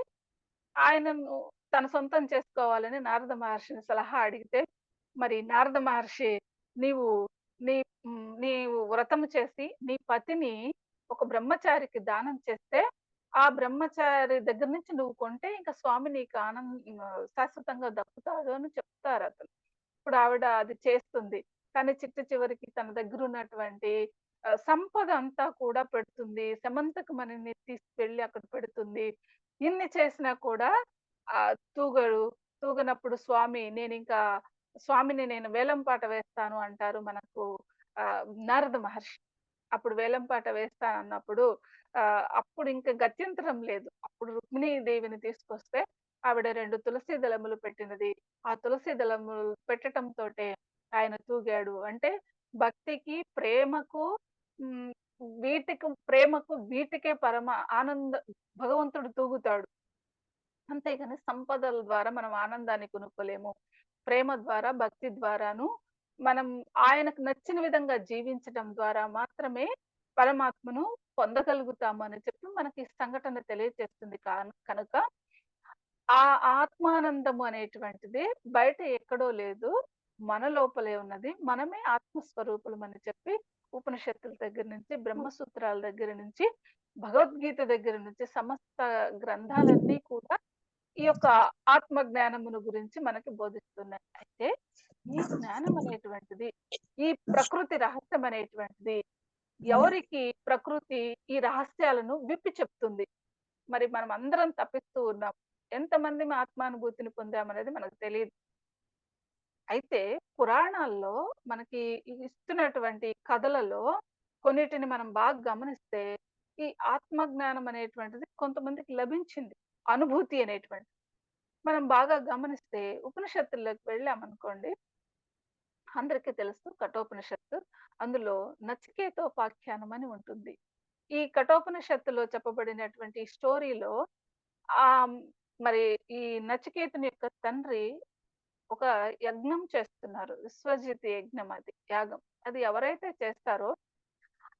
ఆయనను తన సొంతం చేసుకోవాలని నారద మహర్షిని సలహా అడిగితే, మరి నారద మహర్షి నీవు నీ నీవు వ్రతము చేసి నీ పతిని ఒక బ్రహ్మచారికి దానం చేస్తే, ఆ బ్రహ్మచారి దగ్గర నుంచి నువ్వు కొంటే ఇంక స్వామి నీకు శాశ్వతంగా దక్కుతాడు అని చెప్తారతను. ఇప్పుడు ఆవిడ అది చేస్తుంది. కానీ చిట్ట చివరికి తన దగ్గరున్నటువంటి సంపద అంతా కూడా పెడుతుంది. సమంతకమణిని తీసుకెళ్ళి అక్కడ పెడుతుంది. ఇన్ని చేసినా కూడా తూగడు. తూగనప్పుడు స్వామిని నేను వేలం పాట వేస్తాను అంటారు మనకు నారద మహర్షి. అప్పుడు వేలం పాట వేస్తానన్నప్పుడు అప్పుడు ఇంక గత్యంతరం లేదు. అప్పుడు రుక్మిణీ దేవిని తీసుకొస్తే ఆవిడ 2 తులసి దళములు పెట్టినది. ఆ తులసి దళములు పెట్టటంతోటే ఆయన తూగాడు. అంటే భక్తికి, ప్రేమకు హ్మ్. వీటికే పరమ భగవంతుడు తూగుతాడు. అంతేగాని సంపదల ద్వారా మనం ఆనందాన్ని కొనుక్కోలేము. ప్రేమ ద్వారా, భక్తి ద్వారాను మనం ఆయనకు నచ్చిన విధంగా జీవించడం ద్వారా మాత్రమే పరమాత్మను పొందగలుగుతామని చెప్పి మనకి ఈ సంఘటన తెలియజేస్తుంది కనుక ఆ ఆత్మానందము అనేటువంటిది బయట ఎక్కడో లేదు. మన లోపలే ఉన్నది. మనమే ఆత్మస్వరూపులమని చెప్పి ఉపనిషత్తుల దగ్గర నుంచి, బ్రహ్మసూత్రాల దగ్గర నుంచి, భగవద్గీత దగ్గర నుంచి సమస్త గ్రంథాలన్నీ కూడా ఈ యొక్క ఆత్మ జ్ఞానమును గురించి మనకి బోధిస్తున్నాయి. అయితే ఈ జ్ఞానం అనేటువంటిది, ఈ ప్రకృతి రహస్యం అనేటువంటిది ఎవరికి ప్రకృతి ఈ రహస్యాలను విప్పి చెప్తుంది? మరి మనం అందరం తపిస్తూ ఉన్నాం. ఎంతమంది ఆత్మానుభూతిని పొందామనేది మనకు తెలీదు. అయితే పురాణాల్లో మనకి ఇస్తున్నటువంటి కథలలో కొన్నిటిని మనం బాగా గమనిస్తే, ఈ ఆత్మజ్ఞానం అనేటువంటిది కొంతమందికి లభించింది. అనుభూతి అనేటువంటిది. మనం బాగా గమనిస్తే ఉపనిషత్తుల్లోకి వెళ్ళామనుకోండి, అందరికీ తెలుసు కఠోపనిషత్తు. అందులో నచికేతోపాఖ్యానం అని ఉంటుంది. ఈ కఠోపనిషత్తులో చెప్పబడినటువంటి స్టోరీలో ఆహ్, మరి ఈ నచికేతుని యొక్క తండ్రి ఒక యజ్ఞం చేస్తున్నారు. విశ్వజిత్ యజ్ఞం అది యాగం. అది ఎవరైతే చేస్తారో,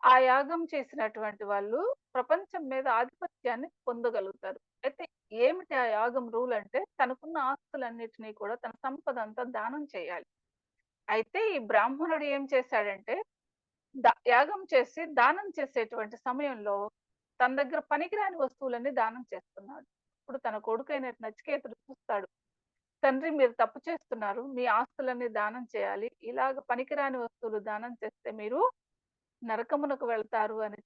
ఆ యాగం చేసినటువంటి వాళ్ళు ప్రపంచం మీద ఆధిపత్యాన్ని పొందగలుగుతారు. అయితే ఏమిటి ఆ యాగం రూల్ అంటే, తనకున్న ఆస్తులన్నిటిని కూడా తన సంపదంతా దానం చేయాలి. అయితే ఈ బ్రాహ్మణుడు ఏం చేశాడంటే, యాగం చేసి దానం చేసేటువంటి సమయంలో తన దగ్గర పనికిరాని వస్తువులన్నీ దానం చేస్తున్నాడు. ఇప్పుడు తన కొడుకైన నచికేతుడు చూస్తాడు. తండ్రి మీరు తప్పు చేస్తున్నారు. మీ ఆస్తులన్నీ దానం చేయాలి. ఇలాగ పనికిరాని వస్తువులు దానం చేస్తే మీరు నరకమునకు వెళ్తారు అని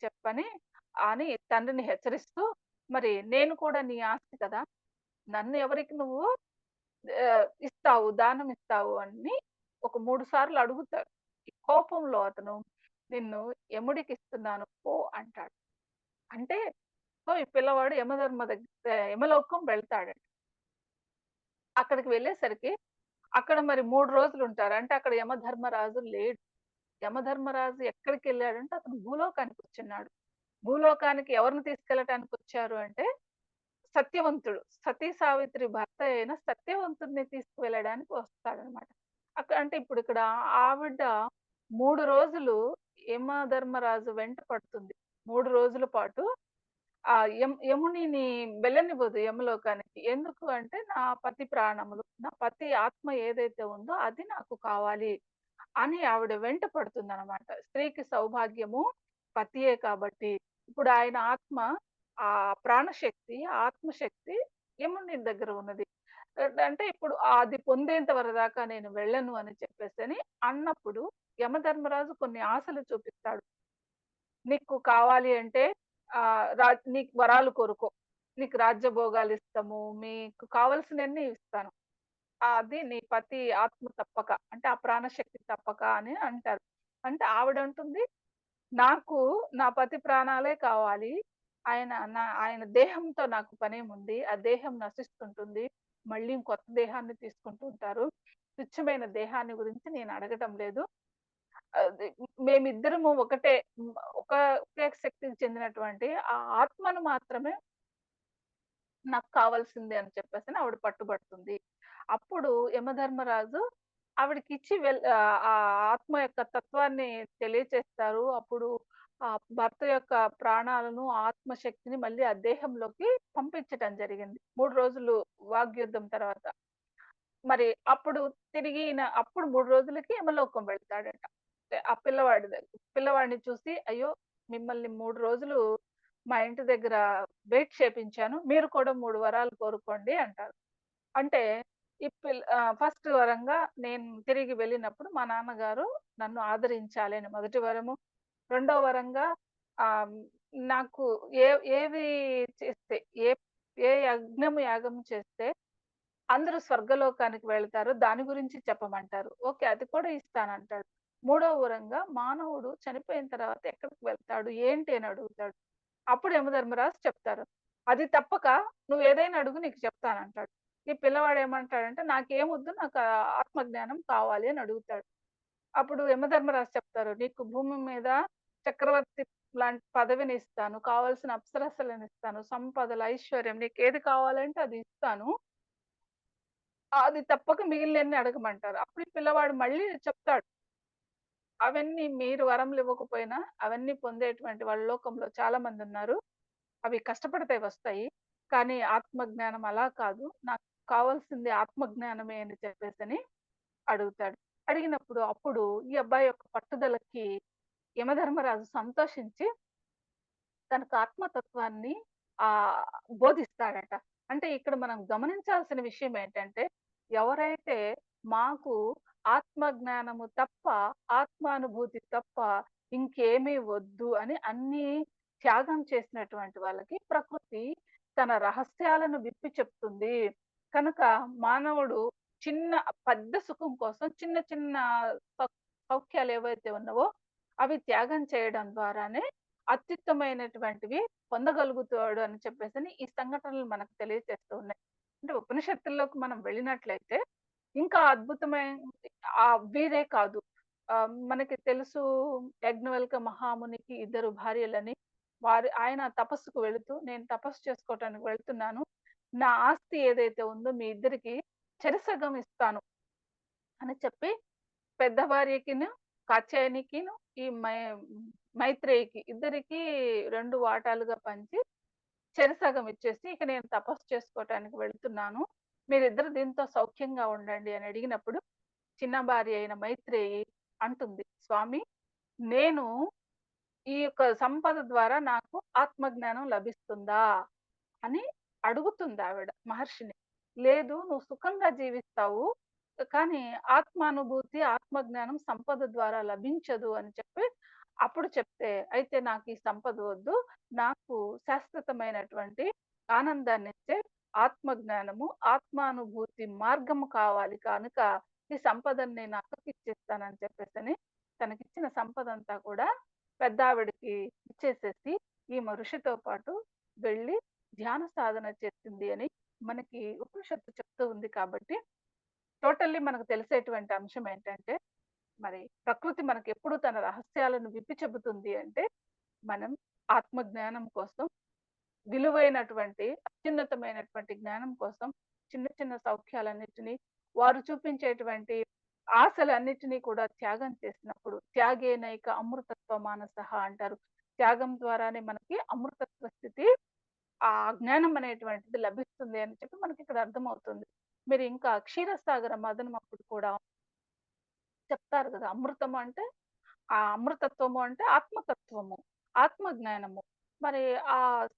అని తండ్రిని హెచ్చరిస్తూ, మరి నేను కూడా నీ ఆస్తి కదా! నన్ను ఎవరికి నువ్వు దానం ఇస్తావు అని ఒక 3 సార్లు అడుగుతాడు. ఈ కోపంలో అతను నిన్ను యముడికిస్తున్నాను పో అంటాడు. అంటే సో, ఈ పిల్లవాడు యమలోకం వెళ్తాడంట. అక్కడికి వెళ్ళేసరికి అక్కడ మరి 3 రోజులుంటారు. అంటే అక్కడ యమధర్మరాజు లేడు. యమధర్మరాజు ఎక్కడికెళ్ళాడంటే అతను భూలోకానికొచ్చున్నాడు. భూలోకానికి ఎవరిని తీసుకెళ్ళటానికొచ్చారు అంటే సత్యవంతుడు. సతీ సావిత్రి భర్త అయిన సత్యవంతుడిని తీసుకువెళ్ళడానికి వస్తాడనమాట. అంటే ఇప్పుడిక్కడ ఆవిడ 3 రోజులు యమధర్మరాజు వెంట పడుతుంది. 3 రోజుల పాటు యమునిని వెళ్ళనివ్వదు యమలోకానికి. ఎందుకు అంటే నా పతి ప్రాణములు, నా పతి ఆత్మ ఏదైతే ఉందో అది నాకు కావాలి అని ఆవిడ వెంట పడుతుందనమాట. స్త్రీకి సౌభాగ్యము పతియే కాబట్టి. ఇప్పుడు ఆయన ఆత్మ ప్రాణశక్తి, ఆత్మశక్తి యముని దగ్గర ఉన్నది. అంటే ఇప్పుడు అది పొందేంత వరదాకా నేను వెళ్ళను అని చెప్పేసని అన్నప్పుడు యమధర్మరాజు కొన్ని ఆశలు చూపిస్తాడు. నీకు కావాలి అంటే నీకు వరాలు కోరుకో. నీకు రాజ్యభోగాలిస్తాము. మీకు కావాల్సినయన్నీ ఇస్తాను. అది నీ పతి ఆత్మ తప్పక. అంటే ఆ ప్రాణశక్తి తప్పక అని అంటారు. అంటే ఆవిడంటుంది, నాకు నా పతి ప్రాణాలే కావాలి. ఆయన దేహంతో నాకు పనేముంది. ఆ దేహం నశిస్తుంటుంది. మళ్ళీ కొత్త దేహాన్ని తీసుకుంటూ ఉంటారు. తుచ్చమైన దేహాన్ని గురించి నేను అడగటం లేదు. అది మేమిద్దరము ఒకటే. హ్మ్. ఒకే శక్తికి చెందినటువంటి ఆ ఆత్మను మాత్రమే నాకు కావాల్సింది అని చెప్పేసని ఆవిడ పట్టుబడుతుంది. అప్పుడు యమధర్మరాజు ఆవిడకిచ్చి ఆ ఆత్మ యొక్క తత్వాన్ని తెలియచేస్తారు. అప్పుడు భర్త యొక్క ప్రాణాలను, ఆత్మశక్తిని మళ్ళీ ఆ దేహంలోకి పంపించటం జరిగింది. 3 రోజులు వాగ్యుద్ధం తర్వాత. మరి అప్పుడు తిరిగి అప్పుడు 3 రోజులకి యమలోకం వెళ్తాడట. ఆ పిల్లవాడిని చూసి, "అయ్యో! మిమ్మల్ని 3 రోజులు మా ఇంటి దగ్గర వెయిట్ చేపించాను. మీరు కూడా 3 వరాలు కోరుకోండి" అంటారు. అంటే ఫస్ట్ వరంగా నేను తిరిగి వెళ్ళినప్పుడు మా నాన్నగారు నన్ను ఆదరించాలి అని మొదటి వరము. రెండో వరంగా ఆహ్, నాకు ఏ ఏవి చేస్తే ఏ ఏ యాగం చేస్తే అందరూ స్వర్గలోకానికి వెళ్తారు. దాని గురించి చెప్పమంటారు. ఓకే. అది కూడా ఇస్తానంటాడు. మూడో వరంగా మానవుడు చనిపోయిన తర్వాత ఎక్కడికి వెళ్తాడు? ఏంటి అని అడుగుతాడు. అప్పుడు యమధర్మరాజు చెప్తారు. అది తప్పక నువ్వేదైనా అడుగు నీకు చెప్తానంటాడు. ఈ పిల్లవాడు ఏమంటాడంటే నాకేమొద్దు నాకు ఆత్మజ్ఞానం కావాలి అని అడుగుతాడు. అప్పుడు యమధర్మరాజు చెప్తారు. నీకు భూమి మీద చక్రవర్తి లాంటి పదవిని ఇస్తాను. కావాల్సిన అప్సరసలను ఇస్తాను. సంపదలు, ఐశ్వర్యం నీకేది కావాలంటే అది ఇస్తాను. అది తప్పక మిగిలినయన్ని అడగమంటారు. అప్పుడు ఈ పిల్లవాడు మళ్ళీ చెప్తాడు. అవన్నీ మీరు వరములివ్వకపోయినా అవన్నీ పొందేటువంటి వాళ్ళు లోకంలో చాలా మందున్నారు. అవి కష్టపడితే వస్తాయి. కానీ ఆత్మజ్ఞానం అలా కాదు. నాకు కావాల్సింది ఆత్మజ్ఞానమే అని చెప్పేసని అడుగుతాడు. అడిగినప్పుడు అప్పుడు ఈ అబ్బాయి యొక్క పట్టుదలకి యమధర్మరాజు సంతోషించి తనకు ఆత్మతత్వాన్ని ఆహ్, బోధిస్తాడట. అంటే ఇక్కడ మనం గమనించాల్సిన విషయం ఏంటంటే, ఎవరైతే మాకు ఆత్మ జ్ఞానము తప్ప, ఆత్మానుభూతి తప్ప ఇంకేమీ వద్దు అని అన్నీ త్యాగం చేసినటువంటి వాళ్ళకి ప్రకృతి తన రహస్యాలను విప్పి చెప్తుంది. కనుక మానవుడు చిన్న పెద్ద సుఖం కోసం చిన్న చిన్న సౌ సౌఖ్యాలు ఏవైతే ఉన్నవో అవి త్యాగం చేయడం ద్వారానే అత్యుత్తమైనటువంటివి పొందగలుగుతాడు అని చెప్పేసని ఈ సంఘటనలు మనకు తెలియజేస్తూ ఉన్నాయి. అంటే ఉపనిషత్తుల్లోకి మనం వెళ్ళినట్లయితే ఇంకా అద్భుతమైన వీరే కాదు. మనకి తెలుసు యజ్ఞవల్క మహామునికి ఇద్దరు భార్యలని. ఆయన తపస్సుకు వెళుతూ నేను తపస్సు చేసుకోవటానికి వెళ్తున్నాను. నా ఆస్తి ఏదైతే ఉందో మీ ఇద్దరికి చెరిసగం ఇస్తాను అని చెప్పి పెద్ద భార్యకిను, కాత్యాయనికిను, ఈ మైత్రేయికి ఇద్దరికీ 2 వాటాలుగా పంచి చెరిసగం ఇచ్చేసి, ఇక నేను తపస్సు చేసుకోవటానికి వెళ్తున్నాను. మీరిద్దరు దీంతో సౌఖ్యంగా ఉండండి అని అడిగినప్పుడు, చిన్న భార్య అయిన మైత్రేయి అంటుంది, "స్వామి, నేను ఈ యొక్క సంపద ద్వారా నాకు ఆత్మజ్ఞానం లభిస్తుందా?" అని అడుగుతుందావిడ మహర్షిని. లేదు నువ్వు సుఖంగా జీవిస్తావు. కానీ ఆత్మానుభూతి, ఆత్మజ్ఞానం సంపద ద్వారా లభించదు అని చెప్పి అప్పుడు చెప్తే, అయితే నాకు ఈ సంపద వద్దు. నాకు శాశ్వతమైనటువంటి ఆనందాన్నిచ్చే ఆత్మజ్ఞానము, ఆత్మానుభూతి మార్గము కావాలి కనుక ఈ సంపదని నేను అక్కకిచ్చేస్తానని చెప్పేసని తనకిచ్చిన సంపదంతా కూడా పెద్దావిడకి ఇచ్చేసేసి ఈమె ఋషితో పాటు వెళ్ళి ధ్యాన సాధన చేసింది అని మనకి ఉపనిషత్తు చెప్తూ ఉంది కాబట్టి, టోటల్లీ మనకు తెలిసేటువంటి అంశం ఏంటంటే, మరి ప్రకృతి మనకెప్పుడు తన రహస్యాలను విప్పి చెబుతుంది అంటే, మనం ఆత్మ జ్ఞానం కోసం విలువైనటువంటి, అత్యున్నతమైనటువంటి జ్ఞానం కోసం చిన్న చిన్న సౌఖ్యాలన్నిటిని, వారు చూపించేటువంటి ఆశలన్నిటిని కూడా త్యాగం చేసినప్పుడు, త్యాగేనైక అమృతత్వ మానసః అంటారు. త్యాగం ద్వారానే మనకి అమృతత్వ స్థితి, ఆ జ్ఞానం అనేటువంటిది లభిస్తుంది అని చెప్పి మనకిక్కడ అర్థమవుతుంది. మీరు ఇంకా క్షీరసాగర మథనం అప్పుడు కూడా చెప్తారు గదా! అమృతము అంటే ఆ అమృతత్వము అంటే ఆత్మతత్వము, ఆత్మ జ్ఞానము. మరి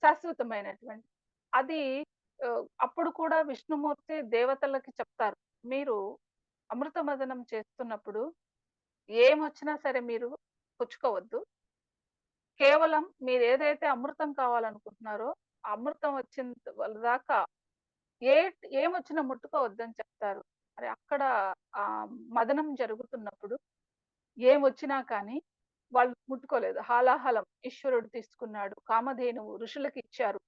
శాశ్వతమైనటువంటి అది అప్పుడు కూడా విష్ణుమూర్తి దేవతలకి చెప్తారు. మీరు అమృత మథనం చేస్తున్నప్పుడు ఏమొచ్చినా సరే మీరు పుచ్చుకోవద్దు. కేవలం మీరేదైతే అమృతం కావాలనుకుంటున్నారో, ఆ అమృతం వచ్చేంత దాకా ఏ ఏమొచ్చినా ముట్టుకోవద్దని చెప్తారు. మరి అక్కడ మథనం జరుగుతున్నప్పుడు ఏమొచ్చినా కానీ వాళ్ళు ముట్టుకోలేదు. హాలాహలం ఈశ్వరుడు తీసుకున్నాడు. కామధేనువు ఋషులకిచ్చారు.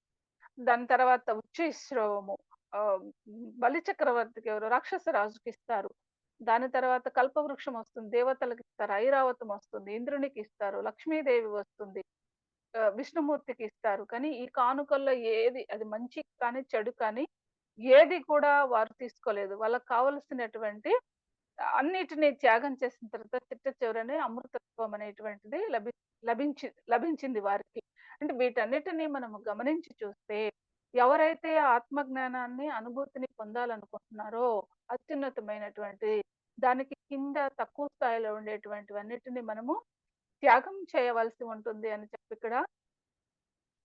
దాని తర్వాత ఉచ్చైశ్రవము బలి చక్రవర్తికి ఎవరో రాక్షస రాజుకిస్తారు. దాని తర్వాత కల్పవృక్షం వస్తుంది. దేవతలకిస్తారు. ఐరావతం వస్తుంది. ఇంద్రునికిస్తారు. లక్ష్మీదేవి వస్తుంది. విష్ణుమూర్తికిస్తారు. కానీ ఈ కానుకల్లో ఏది అది మంచి కానీ, చెడు కానీ ఏది కూడా వారు తీసుకోలేదు. వాళ్ళకి కావలసినటువంటి అన్నిటిని త్యాగం చేసిన తర్వాత చిట్ట చివరనే అమృతత్వం అనేటువంటిది లభించింది వారికి. అంటే వీటన్నిటిని మనము గమనించి చూస్తే ఎవరైతే ఆత్మ జ్ఞానాన్ని, అనుభూతిని పొందాలనుకుంటున్నారో అత్యున్నతమైనటువంటి దానికి కింద తక్కువ స్థాయిలో ఉండేటువంటివన్నిటిని మనము త్యాగం చేయవలసి ఉంటుంది అని చెప్పి ఇక్కడ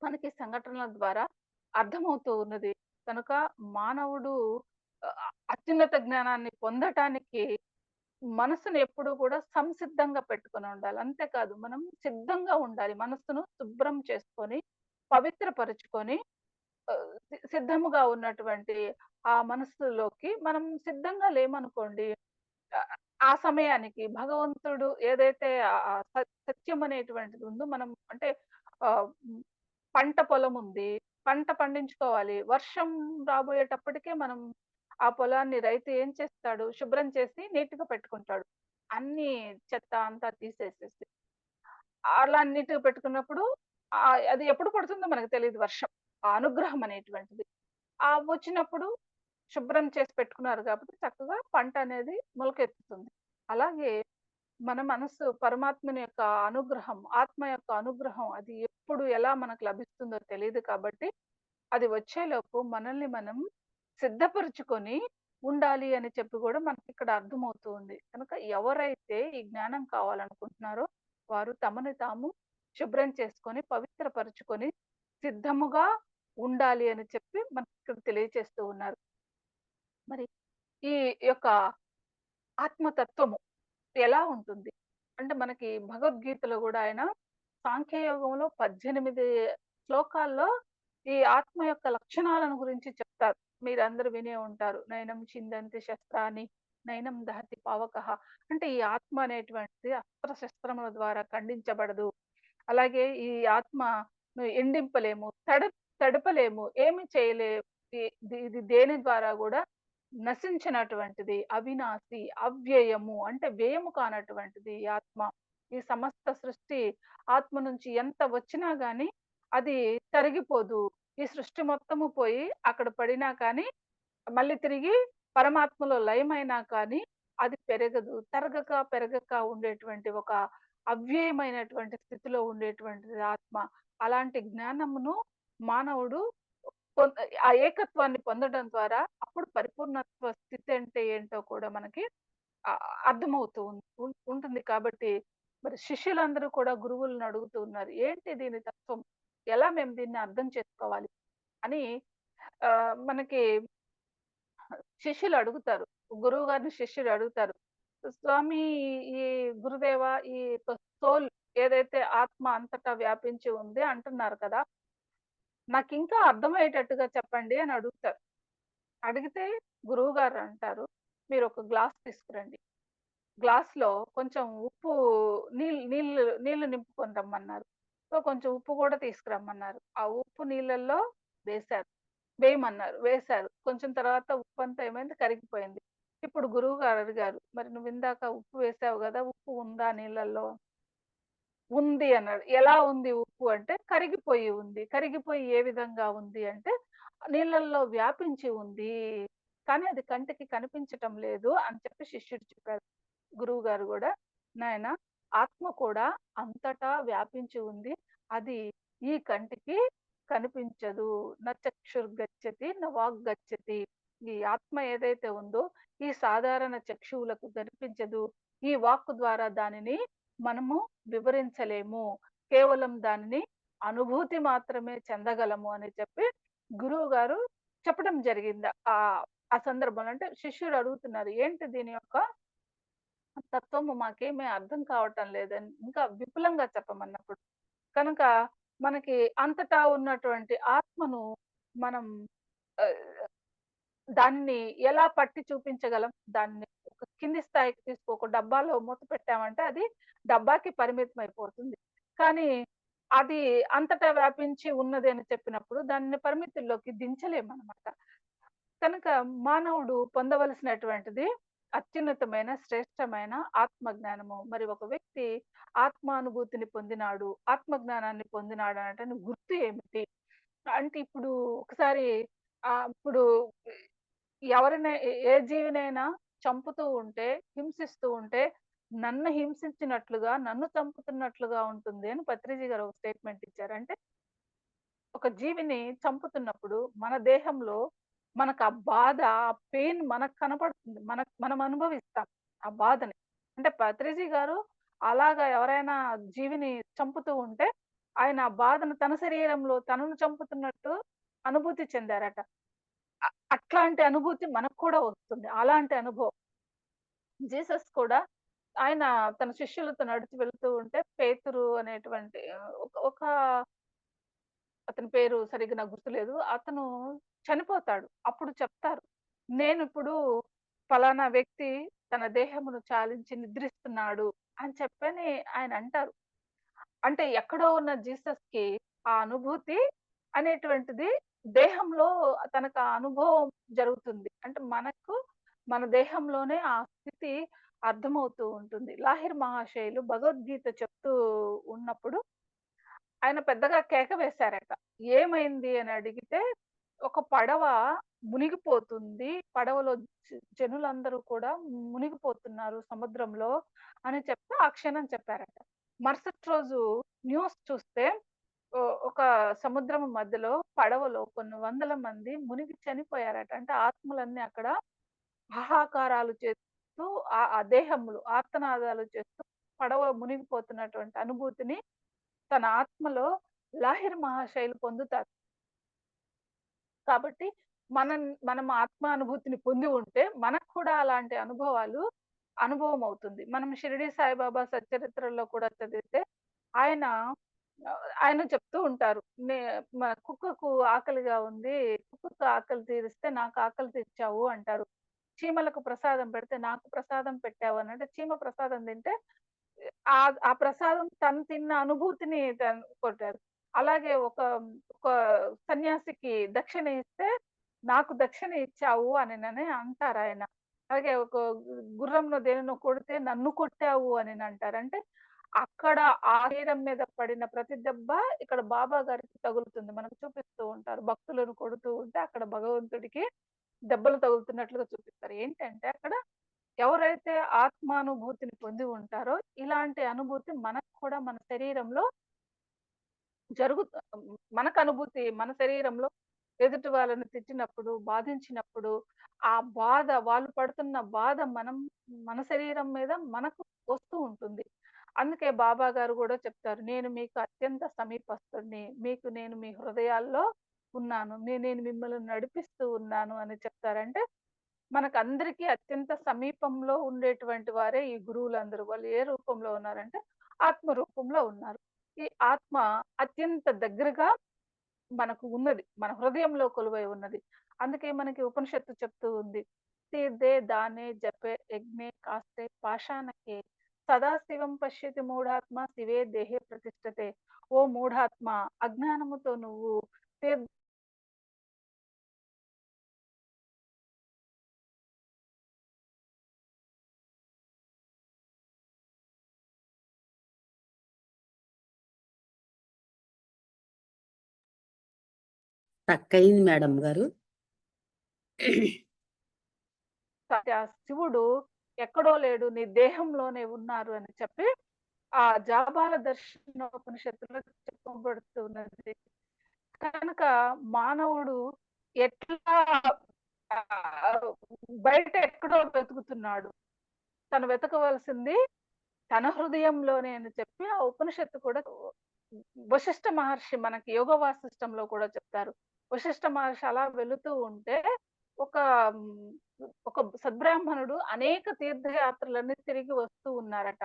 మనకి సంఘటనల ద్వారా అర్థమవుతూ ఉన్నది. కనుక మానవుడు అత్యున్నత జ్ఞానాన్ని పొందటానికి మనసుని ఎప్పుడూ కూడా సంసిద్ధంగా పెట్టుకొని ఉండాలి. అంతేకాదు మనం సిద్ధంగా ఉండాలి. మనస్సును శుభ్రం చేసుకొని, పవిత్రపరుచుకొని సిద్ధముగా ఉన్నటువంటి ఆ మనస్సులోకి మనం సిద్ధంగా లేమనుకోండి, ఆ సమయానికి భగవంతుడు ఏదైతే సత్యం అనేటువంటిది ఉందో మనం అంటే హ్మ్, పంట పొలముంది. పంట పండించుకోవాలి. వర్షం రాబోయేటప్పటికే మనం ఆ పొలాన్ని రైతు ఏం చేస్తాడు? శుభ్రం చేసి నీట్‌గా పెట్టుకుంటాడు. అన్నీ చెత్త అంతా తీసేసేసి. అలా నీట్‌గా పెట్టుకున్నప్పుడు అది ఎప్పుడు పడుతుందో మనకు తెలీదు వర్షం. ఆ అనుగ్రహం అనేటువంటిది. వచ్చినప్పుడు శుభ్రం చేసి పెట్టుకున్నారు కాబట్టి చక్కగా పంట అనేది మొలకెత్తుతుంది. అలాగే మన మనస్సు పరమాత్మని యొక్క అనుగ్రహం, ఆత్మ యొక్క అనుగ్రహం అది ఎప్పుడు ఎలా మనకు లభిస్తుందో తెలీదు కాబట్టి, అది వచ్చేలోపు మనల్ని మనం సిద్ధపరుచుకొని ఉండాలి అని చెప్పి గూడా మనకిక్కడ అర్థమవుతూ ఉంది. కనుక ఎవరైతే ఈ జ్ఞానం కావాలనుకుంటున్నారో, వారు తమని తాము శుభ్రం చేసుకొని, పవిత్రపరుచుకొని, సిద్ధముగా ఉండాలి అని చెప్పి మనకిక్కడ తెలియచేస్తూ ఉన్నారు. మరి ఈ యొక్క ఆత్మతత్వము ఎలా ఉంటుంది? అంటే మనకి భగవద్గీతలో గూడా ఆయన సాంఖ్యయోగంలో 18 శ్లోకాల్లో ఈ ఆత్మ యొక్క లక్షణాలను గురించి చెప్తారు. మీరందరూ వినే ఉంటారు. నైనం ఛిందంతి శస్త్రాని, నైనం దహతి పావకః. అంటే ఈ ఆత్మ అనేటువంటిది అస్త్ర శస్త్రముల ద్వారా ఖండించబడదు. అలాగే ఈ ఆత్మను ఎండింపలేము, తడపలేము, ఏమి చేయలేము. ఇది దేని ద్వారా గూడా నశించినటువంటిది, అవినాశి, అవ్యయము అంటే వ్యయము కానటువంటిది ఈ ఆత్మ. ఈ సమస్త సృష్టి ఆత్మ నుంచి ఎంత వచ్చినా గాని అది తరిగిపోదు. ఈ సృష్టి మొత్తము పోయి అక్కడ పడినా కానీ మళ్ళీ తిరిగి పరమాత్మలో లయమైనా కానీ అది పెరగదు. తరగక, పెరగక ఉండేటువంటి ఒక అవ్యయమైనటువంటి స్థితిలో ఉండేటువంటిది ఆత్మ. అలాంటి జ్ఞానమును మానవుడు పొం ఆ ఏకత్వాన్ని పొందడం ద్వారా అప్పుడు పరిపూర్ణత్వ స్థితి అంటే ఏంటో కూడా మనకి అర్థమవుతూ ఉంటుంది కాబట్టి మరి శిష్యులందరూ కూడా గురువులను అడుగుతూ ఉన్నారు. ఏంటి దీని తత్వం? ఎలా మేము దీన్ని అర్థం చేసుకోవాలి? అని మనకి శిష్యులు అడుగుతారు. గురువు గారిని శిష్యులు అడుగుతారు. స్వామి ఈ గురుదేవ ఈ సోల్ ఏదైతే ఆత్మ అంతటా వ్యాపించి ఉంది అంటున్నారు కదా! నాకింకా అర్థమయ్యేటట్టుగా చెప్పండి అని అడుగుతారు. అడిగితే గురువుగారు అంటారు, "మీరొక గ్లాస్ తీసుకురండి. గ్లాస్‌లో కొంచెం ఉప్పు నీళ్లు నింపుకొని రమ్మన్నారు. సో, కొంచెం ఉప్పు కూడా తీసుకురమ్మన్నారు. ఆ ఉప్పు నీళ్ళల్లో వేశారు. వేయమన్నారు. వేశారు. కొంచెం తర్వాత ఉప్పంతా ఏమైంది కరిగిపోయింది. ఇప్పుడు గురువుగారు అడిగారు, "మరి నువ్విందాక ఉప్పు వేశావు గదా! ఉప్పు ఉందా నీళ్ళల్లో?" ఉంది అన్నాడు. ఎలా ఉంది ఉప్పు అంటే, కరిగిపోయి ఉంది. కరిగిపోయి ఏ విధంగా ఉంది అంటే, నీళ్ళల్లో వ్యాపించి ఉంది. కానీ అది కంటికి కనిపించటం లేదు అని చెప్పి శిష్యుడు చెప్పారు. గురువుగారు గూడా, "నాయనా ఆత్మ కూడా అంతటా వ్యాపించి ఉంది. అది ఈ కంటికి కనిపించదు. న చక్షుర్గచ్చతి, న వాగ్గచ్చతి." ఈ ఆత్మ ఏదైతే ఉందో, ఈ సాధారణ చక్షువులకు కనిపించదు. ఈ వాక్కు ద్వారా దానిని మనము వివరించలేము. కేవలం దానిని అనుభూతి మాత్రమే చెందగలము అని చెప్పి గురువుగారు చెప్పడం జరిగింది. ఆ సందర్భంలో. అంటే శిష్యుడు అడుగుతున్నారు, "ఏంటి దీని యొక్క తత్వము మాకేమీ అర్థం కావటం లేదని" ఇంకా విపులంగా చెప్పమన్నప్పుడు. కనుక మనకి అంతటా ఉన్నటువంటి ఆత్మను మనం ఆహ్, దాన్ని ఎలా పట్టి చూపించగలం? దాన్ని ఒక కింది స్థాయికి ఒక డబ్బాలో మూత పెట్టామంటే అది డబ్బాకి పరిమితమైపోతుంది. కానీ అది అంతటా వ్యాపించి ఉన్నది అని చెప్పినప్పుడు దాన్ని పరిమితుల్లోకి దించలేమనమాట. కనుక మానవుడు పొందవలసినటువంటిది అత్యున్నతమైన, శ్రేష్టమైన ఆత్మజ్ఞానము. మరి ఒక వ్యక్తి ఆత్మానుభూతిని పొందినాడు, ఆత్మజ్ఞానాన్ని పొందినాడు అనటానికి గుర్తు ఏమిటి? అంటే ఇప్పుడు ఒకసారి ఇప్పుడు ఏ జీవినైనా చంపుతూ ఉంటే, హింసిస్తూ ఉంటే, నన్ను హింసించినట్లుగా, నన్ను చంపుతున్నట్లుగా ఉంటుంది అని పత్రిజీ గారు ఒక స్టేట్‌మెంట్ ఇచ్చారు. అంటే ఒక జీవిని చంపుతున్నప్పుడు మన దేహంలో మనకు ఆ బాధ, ఆ పెయిన్ మనకు కనపడుతుంది. మనం అనుభవిస్తాం ఆ బాధని. అంటే పత్రిజీ గారు అలాగా ఎవరైనా జీవిని చంపుతూ ఉంటే, ఆయన ఆ బాధను తన శరీరంలో తనను చంపుతున్నట్టు అనుభూతి చెందారట. అట్లాంటి అనుభూతి మనకు కూడా వస్తుంది. అలాంటి అనుభవం. జీసస్ కూడా ఆయన తన శిష్యులతో నడిచి వెళ్తూ ఉంటే పేతురు అనేటువంటి ఒక అతని పేరు సరిగ్గా నాకు గుర్తులేదు. అతను చనిపోతాడు. అప్పుడు చెప్తారు, "నేనిప్పుడు పలానా వ్యక్తి తన దేహమును చాలించి నిద్రిస్తున్నాడు" అని చెప్పని ఆయన అంటారు. అంటే ఎక్కడో ఉన్న జీసస్‌కి ఆ అనుభూతి అనేటువంటిది దేహంలో తనకు ఆ అనుభవం జరుగుతుంది. అంటే మనకు మన దేహంలోనే ఆ స్థితి అర్థమవుతూ ఉంటుంది. లాహిర్ మహాశయులు భగవద్గీత చెప్తూ ఉన్నప్పుడు ఆయన పెద్దగా కేక వేశారట. ఏమైంది అని అడిగితే, ఒక పడవ మునిగిపోతుంది. పడవలో జనులందరూ కూడా మునిగిపోతున్నారు సముద్రంలో అని చెప్తే ఆ క్షణం చెప్పారట. మరుసటి రోజు న్యూస్ చూస్తే ఒక సముద్రం మధ్యలో పడవలో కొన్ని వందల మంది మునిగి చనిపోయారట. అంటే ఆత్మలన్నీ అక్కడ హాహాకారాలు చేస్తూ ఆ దేహములు ఆర్తనాదాలు చేస్తూ పడవ మునిగిపోతున్నటువంటి అనుభూతిని తన ఆత్మలో లాహిర్ మహాశయులు పొందుతారు. కాబట్టి మనం ఆత్మానుభూతిని పొంది ఉంటే మనకు కూడా అలాంటి అనుభవం అవుతుంది. మనం షిరిడి సాయిబాబా సచ్చరిత్రలో కూడా చదివితే ఆయన ఆయన చెప్తూ ఉంటారు. కుక్కకు ఆకలిగా ఉంది. కుక్కకు ఆకలి తీరిస్తే నాకు ఆకలి తెచ్చావు అంటారు. చీమలకు ప్రసాదం పెడితే నాకు ప్రసాదం పెట్టావు అని. అంటే చీమ ప్రసాదం తింటే ఆ ప్రసాదం తను తిన్న అనుభూతిని తను కొట్టారు. అలాగే ఒక సన్యాసికి దక్షిణ ఇస్తే, నాకు దక్షిణ ఇచ్చావు అననని అంటారాయన. అలాగే ఒక గుర్రంలో దేనినో కొడితే నన్ను కొట్టావు అననంటారు. అంటే అక్కడ ఆ శరీరం మీద పడిన ప్రతి దెబ్బ ఇక్కడ బాబా గారికి తగులుతుంది. మనకు చూపిస్తూ ఉంటారు. భక్తులను కొడుతూ ఉంటే అక్కడ భగవంతుడికి దెబ్బలు తగులుతున్నట్లుగా చూపిస్తారు. ఏంటంటే అక్కడ ఎవరైతే ఆత్మానుభూతిని పొంది ఉంటారో, ఇలాంటి అనుభూతి మనకు కూడా మన శరీరంలో జరుగుత మనకు అనుభూతి మన శరీరంలో ఎదుటి వాళ్ళని తిట్టినప్పుడు, బాధించినప్పుడు, ఆ బాధ వాళ్ళు పడుతున్న బాధ మన శరీరం మీద మనకు వస్తూ ఉంటుంది. అందుకే బాబా గారు గూడా చెప్తారు, "నేను మీకు అత్యంత సమీపస్తుడిని. నేను మీ హృదయాల్లో ఉన్నాను. నేను మిమ్మల్ని నడిపిస్తూ ఉన్నాను" అని చెప్తారు. అంటే మనకందరికీ అత్యంత సమీపంలో ఉండేటువంటి వారే ఈ గురువులందరూ. వాళ్ళు ఏ రూపంలో ఉన్నారంటే, ఆత్మ రూపంలో ఉన్నారు. ఈ ఆత్మ అత్యంత దగ్గరగా మనకు ఉన్నది. మన హృదయంలో కొలువై ఉన్నది. అందుకే మనకి ఉపనిషత్తు చెప్తూ ఉంది. "తీర్థే దానే జపే యజ్ఞే కాస్తే పాషాణకే సదాశివం పశ్యతి మూఢాత్మ శివే దేహే ప్రతిష్ఠతే." ఓ మూఢాత్మ, అజ్ఞానముతో నువ్వు తీర్థ
తక్కయింది మేడం గారు.
ఆ శివుడు ఎక్కడో లేడు నీ దేహంలోనే ఉన్నారు అని చెప్పి ఆ జాబాల దర్శనోపనిషత్తులో చెప్పబడుతున్నది. కనుక మానవుడు ఎట్లా బయట ఎక్కడో వెతుకుతున్నాడు. తను వెతకవలసింది తన హృదయంలోనే అని చెప్పి ఆ ఉపనిషత్తు కూడా వశిష్ఠ మహర్షి మనకి యోగ వాసిష్టంలో కూడా చెప్తారు. వశిష్ఠ మహర్షి అలా వెళుతూ ఉంటే ఒక హ్మ్, ఒక సద్బ్రాహ్మణుడు అనేక తీర్థయాత్రలన్నీ తిరిగి వస్తూ ఉన్నారట.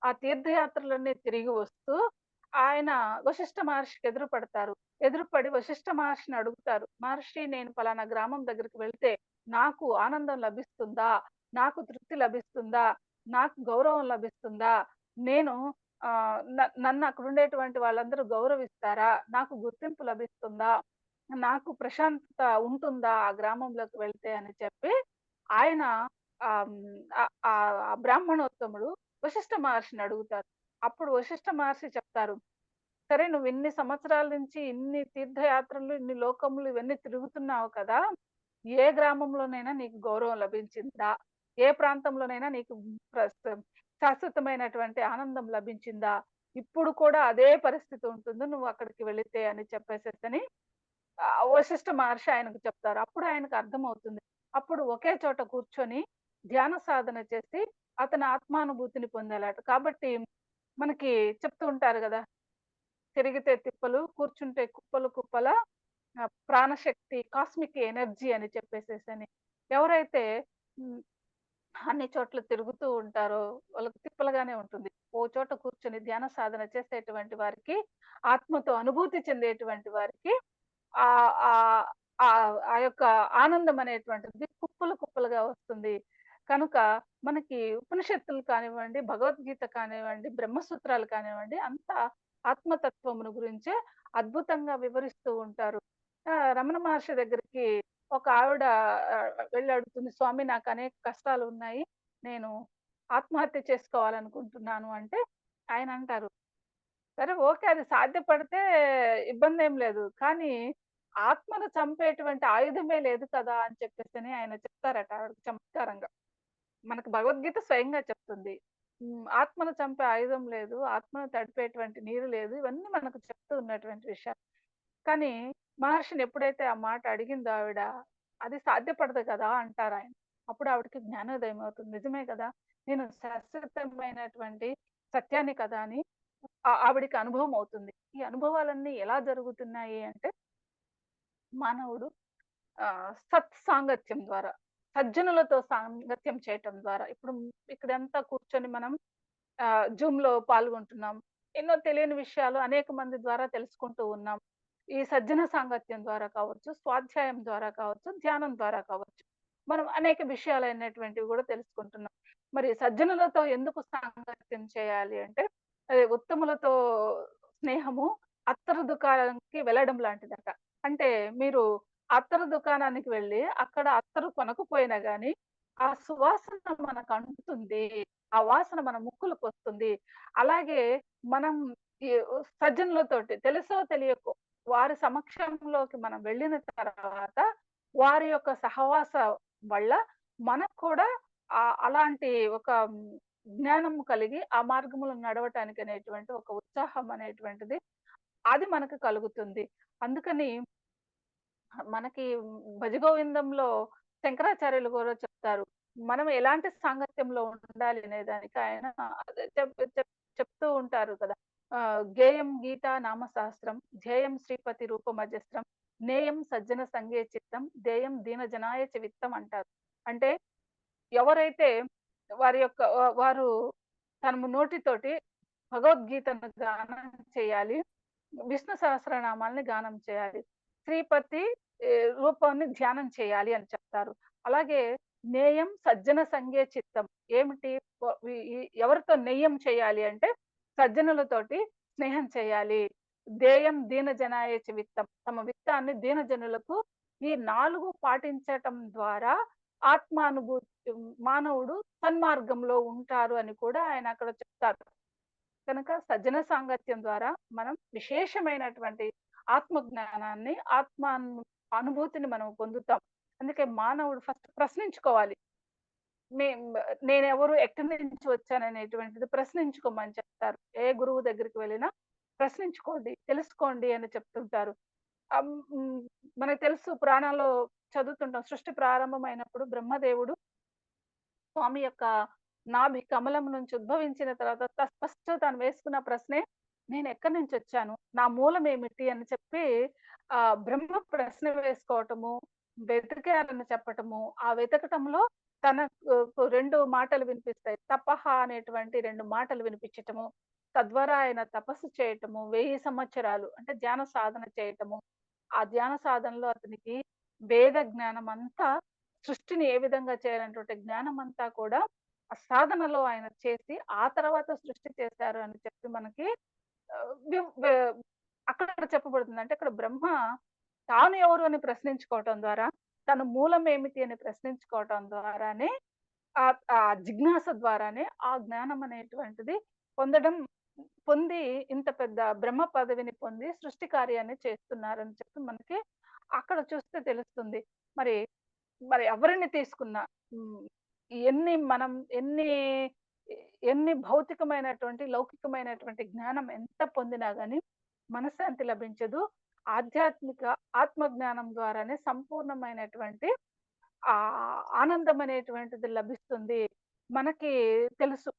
ఆ తీర్థయాత్రలన్నీ తిరిగి వస్తూ ఆయన వశిష్ఠ మహర్షికి ఎదురుపడతారు. ఎదురుపడి వశిష్ఠ మహర్షిని అడుగుతారు. మహర్షి నేను పలానా గ్రామం దగ్గరికి వెళ్తే నాకు ఆనందం లభిస్తుందా? నాకు తృప్తి లభిస్తుందా? నాకు గౌరవం లభిస్తుందా? నేను నన్ను అక్కడుండేటువంటి వాళ్ళందరూ గౌరవిస్తారా? నాకు గుర్తింపు లభిస్తుందా? నాకు ప్రశాంతత ఉంటుందా ఆ గ్రామంలోకి వెళ్తే అని చెప్పి ఆయన ఆ బ్రాహ్మణోత్తముడు వశిష్ఠ మహర్షిని అడుగుతారు. అప్పుడు వశిష్ఠ మహర్షి చెప్తారు. సరే నువ్వు ఇన్ని సంవత్సరాల నుంచి ఇన్ని తీర్థయాత్రలు, ఇన్ని లోకములు ఇవన్నీ తిరుగుతున్నావు కదా! ఏ గ్రామంలోనైనా నీకు గౌరవం లభించిందా? ఏ ప్రాంతంలోనైనా నీకు శాశ్వతమైనటువంటి ఆనందం లభించిందా? ఇప్పుడు కూడా అదే పరిస్థితి ఉంటుంది నువ్వు అక్కడికి వెళితే అని చెప్పేసేసని వశిష్ఠ మహర్షి ఆయనకు చెప్తారు. అప్పుడు ఆయనకు అర్థమవుతుంది. అప్పుడు ఒకే చోట కూర్చొని ధ్యాన సాధన చేసి అతను ఆత్మానుభూతిని పొందాలట. కాబట్టి మనకి చెప్తూ ఉంటారు గదా! తిరిగితే తిప్పలు, కూర్చుంటే కుప్పలు కుప్పల ప్రాణశక్తి, కాస్మిక్ ఎనర్జీ అని చెప్పేసేసని. ఎవరైతే హ్మ్. అన్ని చోట్ల తిరుగుతూ ఉంటారో వాళ్ళకి తిప్పలుగానే ఉంటుంది. ఓ చోట కూర్చొని ధ్యాన సాధన చేసేటువంటి వారికి, ఆత్మతో అనుభూతి చెందేటువంటి వారికి ఆహ్, ఆహ్, ఆ యొక్క ఆనందం అనేటువంటిది కుప్పలు కుప్పలుగా వస్తుంది. కనుక మనకి ఉపనిషత్తులు కానివ్వండి, భగవద్గీత కానివ్వండి, బ్రహ్మసూత్రాలు కానివ్వండి అంతా ఆత్మతత్వమును గురించే అద్భుతంగా వివరిస్తూ ఉంటారు. రమణ మహర్షి దగ్గరికి ఒక ఆవిడ వెళ్లి అడుగుతుంది. స్వామి నాకు అనేక కష్టాలు ఉన్నాయి. నేను ఆత్మహత్య చేసుకోవాలనుకుంటున్నాను అంటే ఆయన అంటారు సరే ఓకే. అది సాధ్యపడితే ఇబ్బందేం లేదు. కానీ ఆత్మను చంపేటువంటి ఆయుధమే లేదు కదా! అని చెప్పేసని ఆయన చెప్తారట ఆవిడకి చమత్కారంగా. మనకు భగవద్గీత స్వయంగా చెప్తుంది. ఆత్మను చంపే ఆయుధం లేదు. ఆత్మను తడిపేటువంటి నీరు లేదు. ఇవన్నీ మనకు చెప్తూ ఉన్నటువంటి విషయాలు. కానీ మహర్షిని ఎప్పుడైతే ఆ మాట అడిగిందో ఆవిడ, అది సాధ్యపడదు కదా! అంటారాయన. అప్పుడు ఆవిడకి జ్ఞానోదయం అవుతుంది. నిజమే కదా! నేను శాశ్వతమైనటువంటి సత్యాన్ని కదా! అని ఆవిడకి అనుభవం అవుతుంది. ఈ అనుభవాలన్నీ ఎలా జరుగుతున్నాయి అంటే, మానవుడు సత్ సాంగత్యం ద్వారా, సజ్జనులతో సాంగత్యం చేయటం ద్వారా. ఇప్పుడు ఇక్కడంతా కూర్చొని మనం జూమ్‌లో పాల్గొంటున్నాం. ఎన్నో తెలియని విషయాలు అనేక మంది ద్వారా తెలుసుకుంటూ ఉన్నాం. ఈ సజ్జన సాంగత్యం ద్వారా కావచ్చు, స్వాధ్యాయం ద్వారా కావచ్చు, ధ్యానం ద్వారా కావచ్చు. మనం అనేక విషయాలైనటువంటివి గూడా తెలుసుకుంటున్నాం. మరి సజ్జనులతో ఎందుకు సాంగత్యం చేయాలి అంటే, అది ఉత్తములతో స్నేహము అత్తరు దుకాణానికి వెళ్ళడం లాంటిదట. అంటే మీరు అత్తరు దుకాణానికి వెళ్లి అక్కడ అత్తరు కొనకపోయినా గాని, ఆ సువాసన మనకు అంటుతుంది. ఆ వాసన మన ముక్కులకొస్తుంది. అలాగే మనం ఈ సజ్జనులతోటి తెలుసో తెలియకో వారి సమక్షంలోకి మనం వెళ్ళిన తర్వాత వారి యొక్క సహవాస వల్ల మనకు కూడా అలాంటి ఒక జ్ఞానం కలిగి ఆ మార్గములో నడవటానికి అనేటువంటి ఒక ఉత్సాహం అనేటువంటిది అది మనకు కలుగుతుంది. అందుకని మనకి భజగోవిందంలో శంకరాచార్యులు కూడా చెప్తారు. మనం ఎలాంటి సాంగత్యంలో ఉండాలి అనే దానికి ఆయన అదే చెప్తూ ఉంటారు కదా! గేయం గీతా నామ సహస్రం, ధ్యేయం శ్రీపతి రూపమజస్రం, నేయం సజ్జన సంగే చిత్తం, ధ్యేయం దీనజనాయ చ విత్తం అంటారు. అంటే ఎవరైతే వారి యొక్క వారు తమ నోటితోటి భగవద్గీతను గానం చేయాలి. విష్ణు సహస్రనామాల్ని గానం చేయాలి. శ్రీపతి రూపాన్ని ధ్యానం చేయాలి అని చెప్తారు. అలాగే నేయం సజ్జన సంగే చిత్తం. ఏమిటి వ వి ఈ ఎవరితో నెయ్యం చేయాలి అంటే సజ్జనులతోటి స్నేహం చేయాలి. దేయం దీనజనాయ చ విత్తం. తమ విత్తాన్ని దీనజనులకు ఈ 4 పాటించటం ద్వారా ఆత్మానుభూతి మానవుడు సన్మార్గంలో ఉంటారు అని కూడా ఆయన అక్కడ చెప్తారు. కనుక సజ్జన సాంగత్యం ద్వారా మనం విశేషమైనటువంటి ఆత్మ జ్ఞానాన్ని, అనుభూతిని మనం పొందుతాం. అందుకే మానవుడు ఫస్ట్ ప్రశ్నించుకోవాలి. మేం నేనెవరు? ఎక్కడి నుంచి వచ్చాననేటువంటిది ప్రశ్నించుకోమని చెప్తారు. ఏ గురువు దగ్గరికి వెళ్ళినా ప్రశ్నించుకోండి, తెలుసుకోండి అని చెప్తుంటారు. హ్మ్. మనకు తెలుసు పురాణాల్లో చదువుతుంటాం. సృష్టి ప్రారంభమైనప్పుడు బ్రహ్మదేవుడు స్వామి యొక్క నాభి కమలం నుంచి ఉద్భవించిన తర్వాత ఫస్ట్ తను వేసుకున్న ప్రశ్నే నేనెక్కడి నుంచొచ్చాను? నా మూలమేమిటి? అని చెప్పి బ్రహ్మ ప్రశ్న వేసుకోవటము, వెతికారని చెప్పటము, ఆ వెతకటంలో తనకు 2 మాటలు వినిపిస్తాయి. తపః అనేటువంటి 2 మాటలు వినిపించటము. తద్వారా ఆయన తపస్సు చేయటము, 1000 సంవత్సరాలు అంటే ధ్యాన సాధన చేయటము. ఆ ధ్యాన సాధనలో అతనికి వేద జ్ఞానమంతా సృష్టిని ఏ విధంగా చేయాలనేటువంటి జ్ఞానమంతా కూడా ఆ సాధనలో ఆయన చేసి, ఆ తర్వాత సృష్టి చేశారు అని చెప్పి మనకి ఆహ్, వివ్ వే అక్కడ చెప్పబడుతుంది. అంటే అక్కడ బ్రహ్మ తాను ఎవరు అని ప్రశ్నించుకోవటం ద్వారా, తన మూలం ఏమిటి అని ప్రశ్నించుకోవటం ద్వారానే ఆ జిజ్ఞాస ద్వారానే ఆ జ్ఞానం అనేటువంటిది పొందడం పొంది ఇంత పెద్ద బ్రహ్మ పదవిని పొంది సృష్టి కార్యాన్ని చేస్తున్నారని చెప్పి మనకి అక్కడ చూస్తే తెలుస్తుంది. మరి మరి ఎవరిని తీసుకున్నా హ్మ్. ఎన్ని మనం ఎన్ని ఎన్ని భౌతికమైనటువంటి, లౌకికమైనటువంటి జ్ఞానం ఎంత పొందినా గాని మనశ్శాంతి లభించదు. ఆధ్యాత్మిక ఆత్మ జ్ఞానం ద్వారానే సంపూర్ణమైనటువంటి ఆనందం అనేటువంటిది లభిస్తుంది. మనకి తెలుసు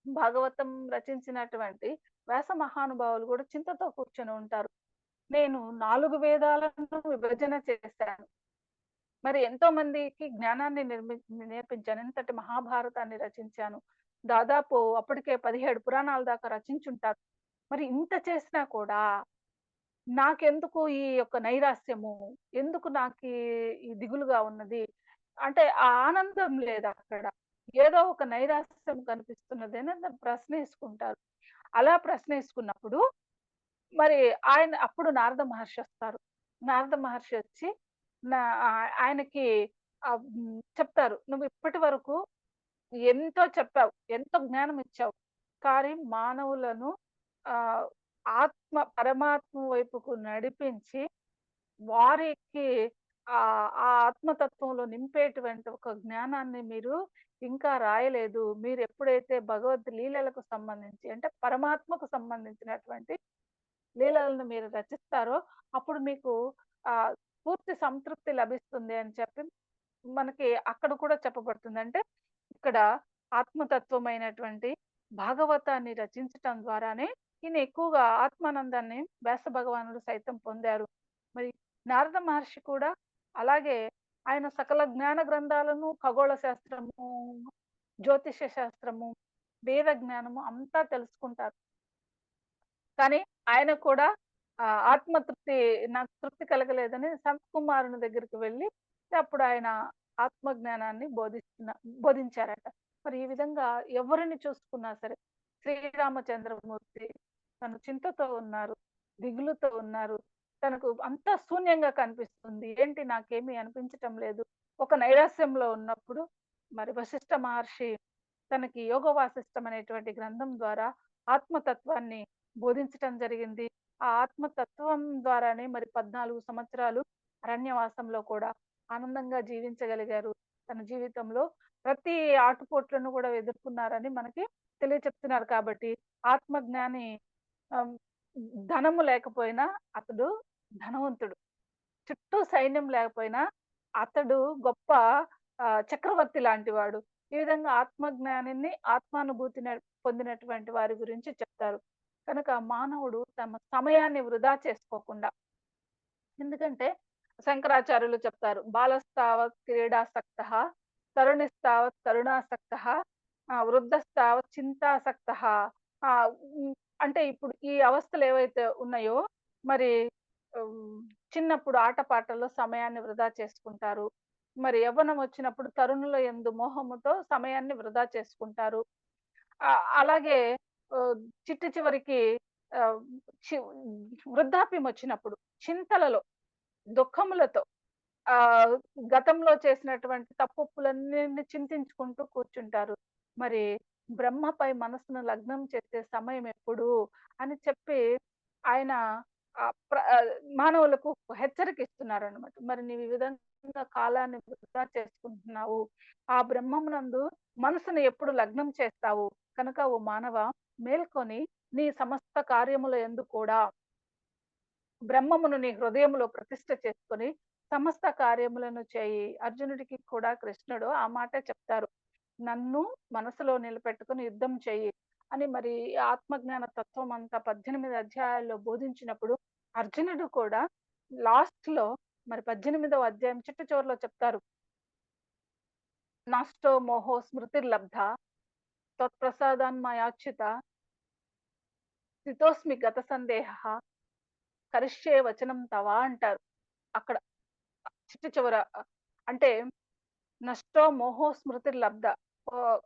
భాగవతం రచించినటువంటి వ్యాస మహానుభావులు గూడా చింతతో కూర్చొని ఉంటారు. నేను 4 వేదాలను విభజన చేశాను. మరి ఎంతో మందికి జ్ఞానాన్ని నేర్పించాను. ఎంతటి మహాభారతాన్ని రచించాను. దాదాపు అప్పటికే 17 పురాణాల దాకా రచించుంటారు. మరి ఇంత చేసినా కూడా నాకెందుకు ఈ యొక్క నైరాశ్యము? ఎందుకు నాకీ ఈ దిగులుగా ఉన్నది? అంటే ఆ ఆనందం లేదక్కడ. ఏదో ఒక నైరాశ్యం కనిపిస్తున్నదని ప్రశ్నేసుకుంటారు. అలా ప్రశ్నేసుకున్నప్పుడు మరి అప్పుడు నారద మహర్షొస్తారు. నారద మహర్షి వచ్చి ఆయనకి చెప్తారు. "నువ్వు ఇప్పటి వరకు ఎంతో చెప్పావు. ఎంతో జ్ఞానం ఇచ్చావు. కానీ మానవులను ఆహ్, పరమాత్మ వైపుకు నడిపించి వారికి ఆ ఆత్మతత్వంలో నింపేటువంటి ఒక జ్ఞానాన్ని మీరు ఇంకా రాయలేదు. మీరెప్పుడైతే భగవద్ లీలలకు సంబంధించి అంటే పరమాత్మకు సంబంధించినటువంటి లీలలను మీరు రచిస్తారో అప్పుడు మీకు పూర్తి సంతృప్తి లభిస్తుంది" అని చెప్పి మనకి అక్కడ కూడా చెప్పబడుతుంది. అంటే ఇక్కడ ఆత్మతత్వమైనటువంటి భాగవతాన్ని రచించటం ద్వారానే ఈయన ఎక్కువగా ఆత్మానందాన్ని వ్యాస భగవానుడు సైతం పొందారు. మరి నారద మహర్షి కూడా అలాగే ఆయన సకల జ్ఞాన గ్రంథాలను ఖగోళ శాస్త్రము, జ్యోతిష శాస్త్రము, వేద జ్ఞానము అంతా తెలుసుకుంటారు. కానీ ఆయన కూడా ఆత్మతృప్తి నాకు తృప్తి కలగలేదని సంతకుమారుని దగ్గరికి వెళ్లి అప్పుడు ఆయన ఆత్మజ్ఞానాన్ని బోధించారట. మరి ఈ విధంగా ఎవరిని చూసుకున్నా సరే శ్రీరామచంద్రమూర్తి తను చింతతో ఉన్నారు, దిగులుతో ఉన్నారు. తనకు అంతా శూన్యంగా కనిపిస్తుంది. ఏంటి నాకేమీ అనిపించటం లేదు. ఒక నైరాశ్యంలో ఉన్నప్పుడు మరి వశిష్ఠ మహర్షి తనకి యోగ వాసిష్టం అనేటువంటి గ్రంథం ద్వారా ఆత్మతత్వాన్ని బోధించటం జరిగింది. ఆ ఆత్మతత్వం ద్వారానే మరి 14 సంవత్సరాలు అరణ్యవాసంలో కూడా ఆనందంగా జీవించగలిగారు. తన జీవితంలో ప్రతి ఆటుపోట్లను కూడా ఎదుర్కొన్నారని మనకి తెలియచెప్తున్నారు కాబట్టి ఆత్మజ్ఞాని ఆహ్, ధనము లేకపోయినా అతడు ధనవంతుడు. చుట్టూ సైన్యం లేకపోయినా అతడు గొప్ప చక్రవర్తి లాంటివాడు. ఈ విధంగా ఆత్మజ్ఞానిని, ఆత్మానుభూతిని పొందినటువంటి వారి గురించి చెప్తారు. కనుక మానవుడు తమ సమయాన్ని వృధా చేసుకోకుండా ఎందుకంటే శంకరాచార్యులు చెప్తారు. బాలస్తావత్ క్రీడాసక్తః, తరుణిస్తావత్ కరుణాసక్తః, వృద్ధస్తావత్ చింతాసక్తః. అంటే ఇప్పుడు ఈ అవస్థలు ఏవైతే ఉన్నాయో మరి హ్మ్, చిన్నప్పుడు ఆటపాటల్లో సమయాన్ని వృధా చేసుకుంటారు. మరి యవ్వనం వచ్చినప్పుడు తరుణుల యందు మోహముతో సమయాన్ని వృధా చేసుకుంటారు. అలాగే ఆహ్, చిట్ట చివరికి ఆహ్, చి వృద్ధాప్యం వచ్చినప్పుడు చింతలలో, దుఃఖములతో ఆహ్, గతంలో చేసినటువంటి తప్పొప్పులన్నిటిని చింతించుకుంటూ కూర్చుంటారు. మరి బ్రహ్మపై మనసును లగ్నం చేసే సమయం ఎప్పుడు అని చెప్పి ఆయన మానవులకు హెచ్చరిక ఇస్తున్నారనమాట. మరి నీవు ఈ విధంగా కాలాన్ని వృధా చేసుకుంటున్నావు. ఆ బ్రహ్మమునందు మనసును ఎప్పుడు లగ్నం చేస్తావు? కనుక ఓ మానవా మేల్కొని నీ సమస్త కార్యముల యందు కూడా బ్రహ్మమును నీ హృదయములో ప్రతిష్ఠ చేసుకొని సమస్త కార్యములను చేయి. అర్జునుడికి కూడా కృష్ణుడు ఆ మాటే చెప్తారు. నన్ను మనసులో నిలపెట్టుకొని యుద్ధం చెయ్యి అని మరి ఆత్మజ్ఞాన తత్వం అంతా 18 అధ్యాయాల్లో బోధించినప్పుడు అర్జునుడు కూడా లాస్ట్‌లో మరి 18వ అధ్యాయం చిట్ట చివరిలో చెప్తారు. నాష్టో మోహో స్మృతిర్లబ్ధ త్వత్ప్రసాదాన్మయాచ్యుత స్థితోస్మి గత సందేహః కరిష్యే వచనం తవ అంటారు. అక్కడ చిట్ట చివర అంటే నష్టో మోహో స్మృతిర్లబ్ధ. ఓహ్!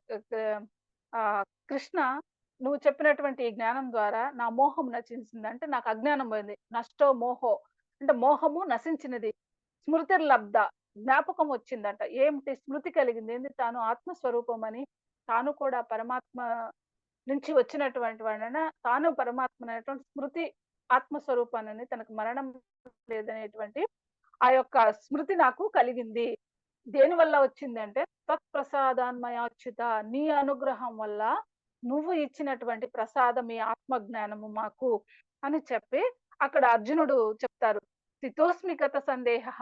కృష్ణ నువ్వు చెప్పినటువంటి ఈ జ్ఞానం ద్వారా నా మోహం నశించింది. అంటే నాకు అజ్ఞానం పోయింది. నష్టో మోహో అంటే మోహము నశించినది. స్మృతిర్లబ్ధ జ్ఞాపకం వచ్చిందంట. ఏమిటి స్మృతి కలిగింది. ఏంది తాను ఆత్మస్వరూపమని, తాను కూడా పరమాత్మ నుంచి వచ్చినటువంటి వాడన, తాను పరమాత్మననేటువంటి స్మృతి ఆత్మస్వరూపానని తనకు మరణం లేదనేటువంటి ఆ యొక్క స్మృతి నాకు కలిగింది. దేనివల్ల వచ్చిందంటే, తత్ప్రసాదాన్మయాచ్యుత నీ అనుగ్రహం వల్ల నువ్వు ఇచ్చినటువంటి ప్రసాదం ఈ ఆత్మ జ్ఞానము మాకు అని చెప్పి, అక్కడ అర్జునుడు చెప్తారు. స్థితోస్మి గత సందేహః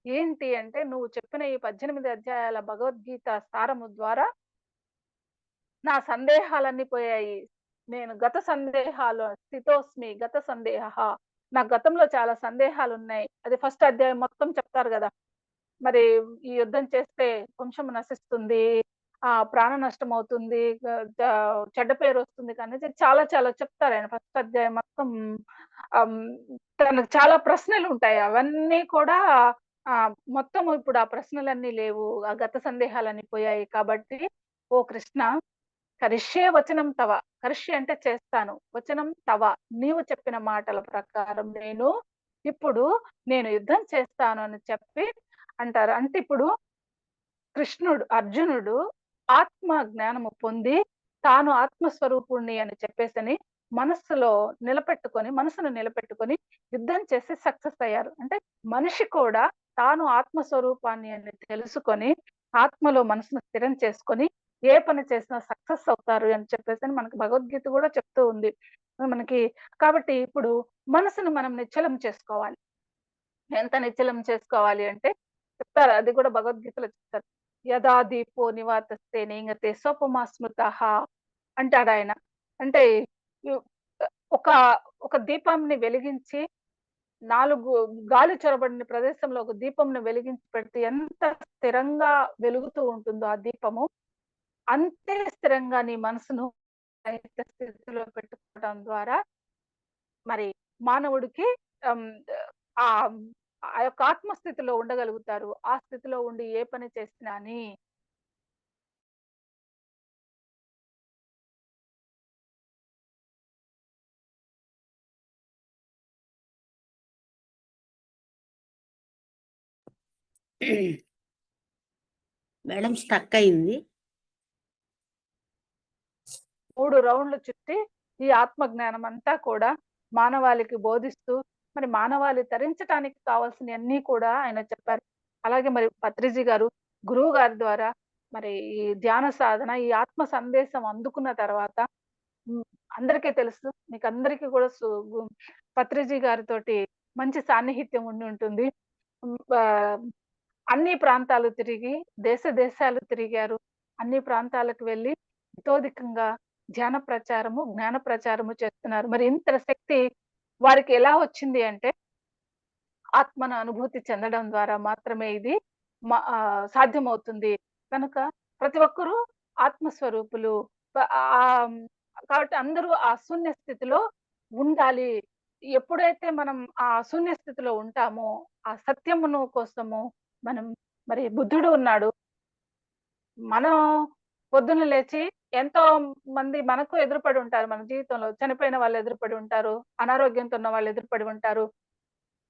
ఏంటి అంటే, నువ్వు చెప్పిన ఈ 18 అధ్యాయాల భగవద్గీత సారము ద్వారా నా సందేహాలన్నీ పోయాయి. నేను గత సందేహాలు స్థితోస్మి గత సందేహః నాకు గతంలో చాలా సందేహాలున్నాయి. అది ఫస్ట్ అధ్యాయం మొత్తం చెప్తారు గదా! మరి ఈ యుద్ధం చేస్తే వంశం నశిస్తుంది. ప్రాణ నష్టమవుతుంది. చెడ్డ పేరొస్తుంది కానీ చాలా చాలా చెప్తారాయన. ఫస్ట్ అధ్యాయం మొత్తం ఆహ్, తనకు చాలా ప్రశ్నలుంటాయి. అవన్నీ కూడా మొత్తం ఇప్పుడు ఆ ప్రశ్నలన్నీ లేవు. ఆ గత సందేహాలన్నీ పోయాయి. కాబట్టి ఓ కృష్ణ కరిష్యే వచనం తవ. కరిష్యే అంటే చేస్తాను. వచనం తవ. నీవు చెప్పిన మాటల ప్రకారం ఇప్పుడు నేను యుద్ధం చేస్తాను అని చెప్పి అంటారు. అంటే ఇప్పుడు అర్జునుడు ఆత్మ జ్ఞానము పొంది, తాను ఆత్మస్వరూపుడిని అని చెప్పేసని మనసును నిలపెట్టుకొని యుద్ధం చేసి సక్సెస్ అయ్యారు. అంటే మనిషి కూడా తాను ఆత్మస్వరూపాన్ని అని తెలుసుకొని, ఆత్మలో మనసును స్థిరం చేసుకొని, ఏ పని చేసినా సక్సెస్ అవుతారు అని చెప్పేసని మనకు భగవద్గీత గూడా చెప్తూ ఉంది. మనకి కాబట్టి ఇప్పుడు మనసును మనం నిశ్చలం చేసుకోవాలి. ఎంత నిశ్చలం చేసుకోవాలి అంటే చెప్తారు. అది కూడా భగవద్గీతలో చెప్తారు. యదా దీపో నివాతస్తే నేంగతే సోపమా స్మృతః అంటాడాయన. అంటే యు ఒక ఒక దీపంని వెలిగించి 4 గాలి చొరబడిన ప్రదేశంలో ఒక దీపంని వెలిగించి పెడితే ఎంత స్థిరంగా వెలుగుతూ ఉంటుందో ఆ దీపము, అంతే స్థిరంగా నీ మనసును రహిత స్థితిలో పెట్టుకోవడం ద్వారా మరి మానవుడికి హ్మ్. ఆహ్, ఆ యొక్క ఆత్మస్థితిలో ఉండగలుగుతారు. ఆ స్థితిలో ఉండి ఏ పని చేసినా అని
మేడం స్టక్ అయింది.
3 రౌండ్‌లు చుట్టి ఈ ఆత్మ జ్ఞానం అంతా కూడా మానవాళికి బోధిస్తూ, మరి మానవాళి తరించటానికి కావాల్సినయన్నీ కూడా ఆయన చెప్పారు. అలాగే మరి పత్రిజీ గారు, గురువు గారి ద్వారా మరి ఈ ధ్యాన సాధన, ఈ ఆత్మ సందేశం అందుకున్న తర్వాత హ్మ్. అందరికీ తెలుసు. మీకందరికీ కూడా పత్రిజీ గారితోటి మంచి సాన్నిహిత్యం ఉండుంటుంది. హ్మ్. అన్ని ప్రాంతాలు తిరిగి, దేశాలు తిరిగారు. అన్ని ప్రాంతాలకు వెళ్లి ఇతోధికంగా జ్ఞాన ప్రచారము చేస్తున్నారు. మరి ఇంత శక్తి వారికి ఎలా వచ్చింది అంటే, ఆత్మను అనుభూతి చెందడం ద్వారా మాత్రమే ఇది సాధ్యమవుతుంది. కనుక ప్రతి ఒక్కరూ ఆత్మస్వరూపులు. ప ఆహ్, కాబట్టి అందరూ ఆ శూన్య స్థితిలో ఉండాలి. ఎప్పుడైతే మనం ఆ శూన్య స్థితిలో ఉంటామో, ఆ సత్యమును కోసము మనం మరి బుద్ధుడు ఉన్నాడు. మనం పొద్దున్న లేచి ఎంతో మంది మనకు ఎదురుపడి ఉంటారు మన జీవితంలో. చనిపోయిన వాళ్ళు ఎదురుపడి ఉంటారు. అనారోగ్యంతో ఉన్న వాళ్ళు ఎదురుపడి ఉంటారు.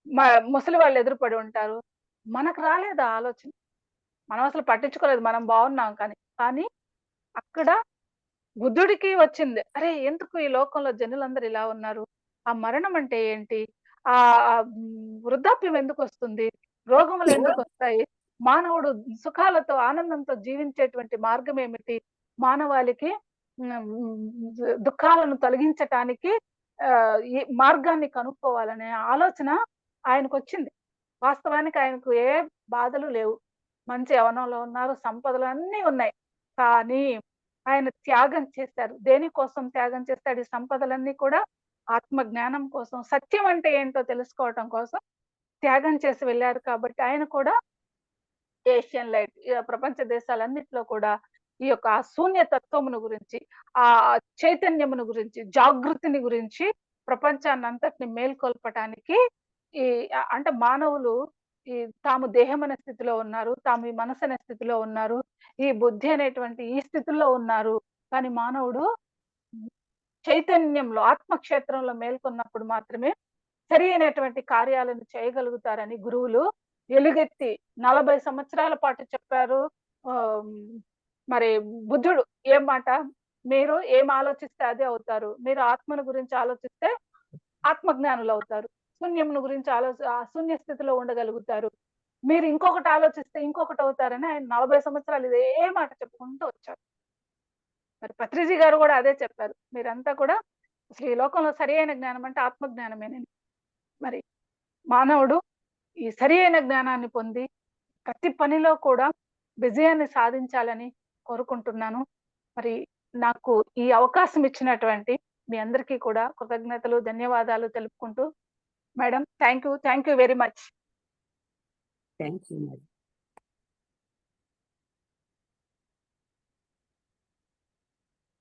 మ ముసలి వాళ్ళు ఎదురుపడి ఉంటారు. మనకు రాలేదు ఆ ఆలోచన. మనం అసలు పట్టించుకోలేదు. మనం బావున్నాం కానీ. కానీ అక్కడ బుద్ధుడికి వచ్చింది. అరే! ఎందుకు ఈ లోకంలో జనులందరూ ఇలా ఉన్నారు? ఆ మరణం అంటే ఏంటి? వృద్ధాప్యం ఎందుకొస్తుంది? రోగములు ఎందుకొస్తాయి? మానవుడు సుఖాలతో, ఆనందంతో జీవించేటువంటి మార్గం ఏమిటి? మానవాళికి దుఃఖాలను తొలగించటానికి ఈ మార్గాన్ని కనుక్కోవాలనే ఆలోచన ఆయనకొచ్చింది. వాస్తవానికి ఆయనకు ఏ బాధలు లేవు. మంచి యవ్వనంలో ఉన్నారు. సంపదలు అన్నీ ఉన్నాయి. కానీ ఆయన త్యాగం చేశారు. దేనికోసం త్యాగం చేస్తాడు? ఈ సంపదలన్నీ కూడా ఆత్మ జ్ఞానం కోసం, సత్యం అంటే ఏంటో తెలుసుకోవటం కోసం త్యాగం చేసి వెళ్లారు కాబట్టి ఆయన కూడా ఏషియన్ లైట్ ప్రపంచ దేశాలన్నిట్లో కూడా ఈ యొక్క ఆ శూన్య తత్వమును గురించి, ఆ చైతన్యమును గురించి, జాగృతిని గురించి ప్రపంచాన్నంతటిని మేల్కొల్పటానికి ఈ అంటే మానవులు ఈ తాము దేహం అనే స్థితిలో ఉన్నారు. తాము ఈ మనసు అనే స్థితిలో ఉన్నారు. ఈ బుద్ధి అనేటువంటి ఈ స్థితుల్లో ఉన్నారు. కానీ మానవుడు చైతన్యంలో, ఆత్మక్షేత్రంలో మేల్కొన్నప్పుడు మాత్రమే సరి అయినటువంటి కార్యాలను చేయగలుగుతారని గురువులు ఎలుగెత్తి 40 సంవత్సరాల పాటు చెప్పారు. ఆహ్, మరి బుద్ధుడు ఏం మాట? మీరు ఏం ఆలోచిస్తే అదే అవుతారు. మీరు ఆత్మను గురించి ఆలోచిస్తే ఆత్మజ్ఞానులవుతారు. శూన్యమును గురించి శూన్య స్థితిలో ఉండగలుగుతారు. మీరు ఇంకొకటి ఆలోచిస్తే ఇంకొకటవుతారని ఆయన 40 సంవత్సరాలు ఇదే మాట చెప్పుకుంటూ వచ్చారు. మరి పత్రిజీ గారు గూడా అదే చెప్పారు. మీరంతా కూడా అసలు ఈ లోకంలో సరి అయిన జ్ఞానం అంటే ఆత్మజ్ఞానమేనని. మరి మానవుడు ఈ సరి అయిన జ్ఞానాన్ని పొంది ప్రతి పనిలో కూడా విజయాన్ని సాధించాలని కోరుకుంటున్నాను. మరి నాకు ఈ అవకాశం ఇచ్చినటువంటి మీ అందరికీ కూడా కృతజ్ఞతలు, ధన్యవాదాలు తెలుపుకుంటూ madam thank you. Thank you very much.
Thank you madam.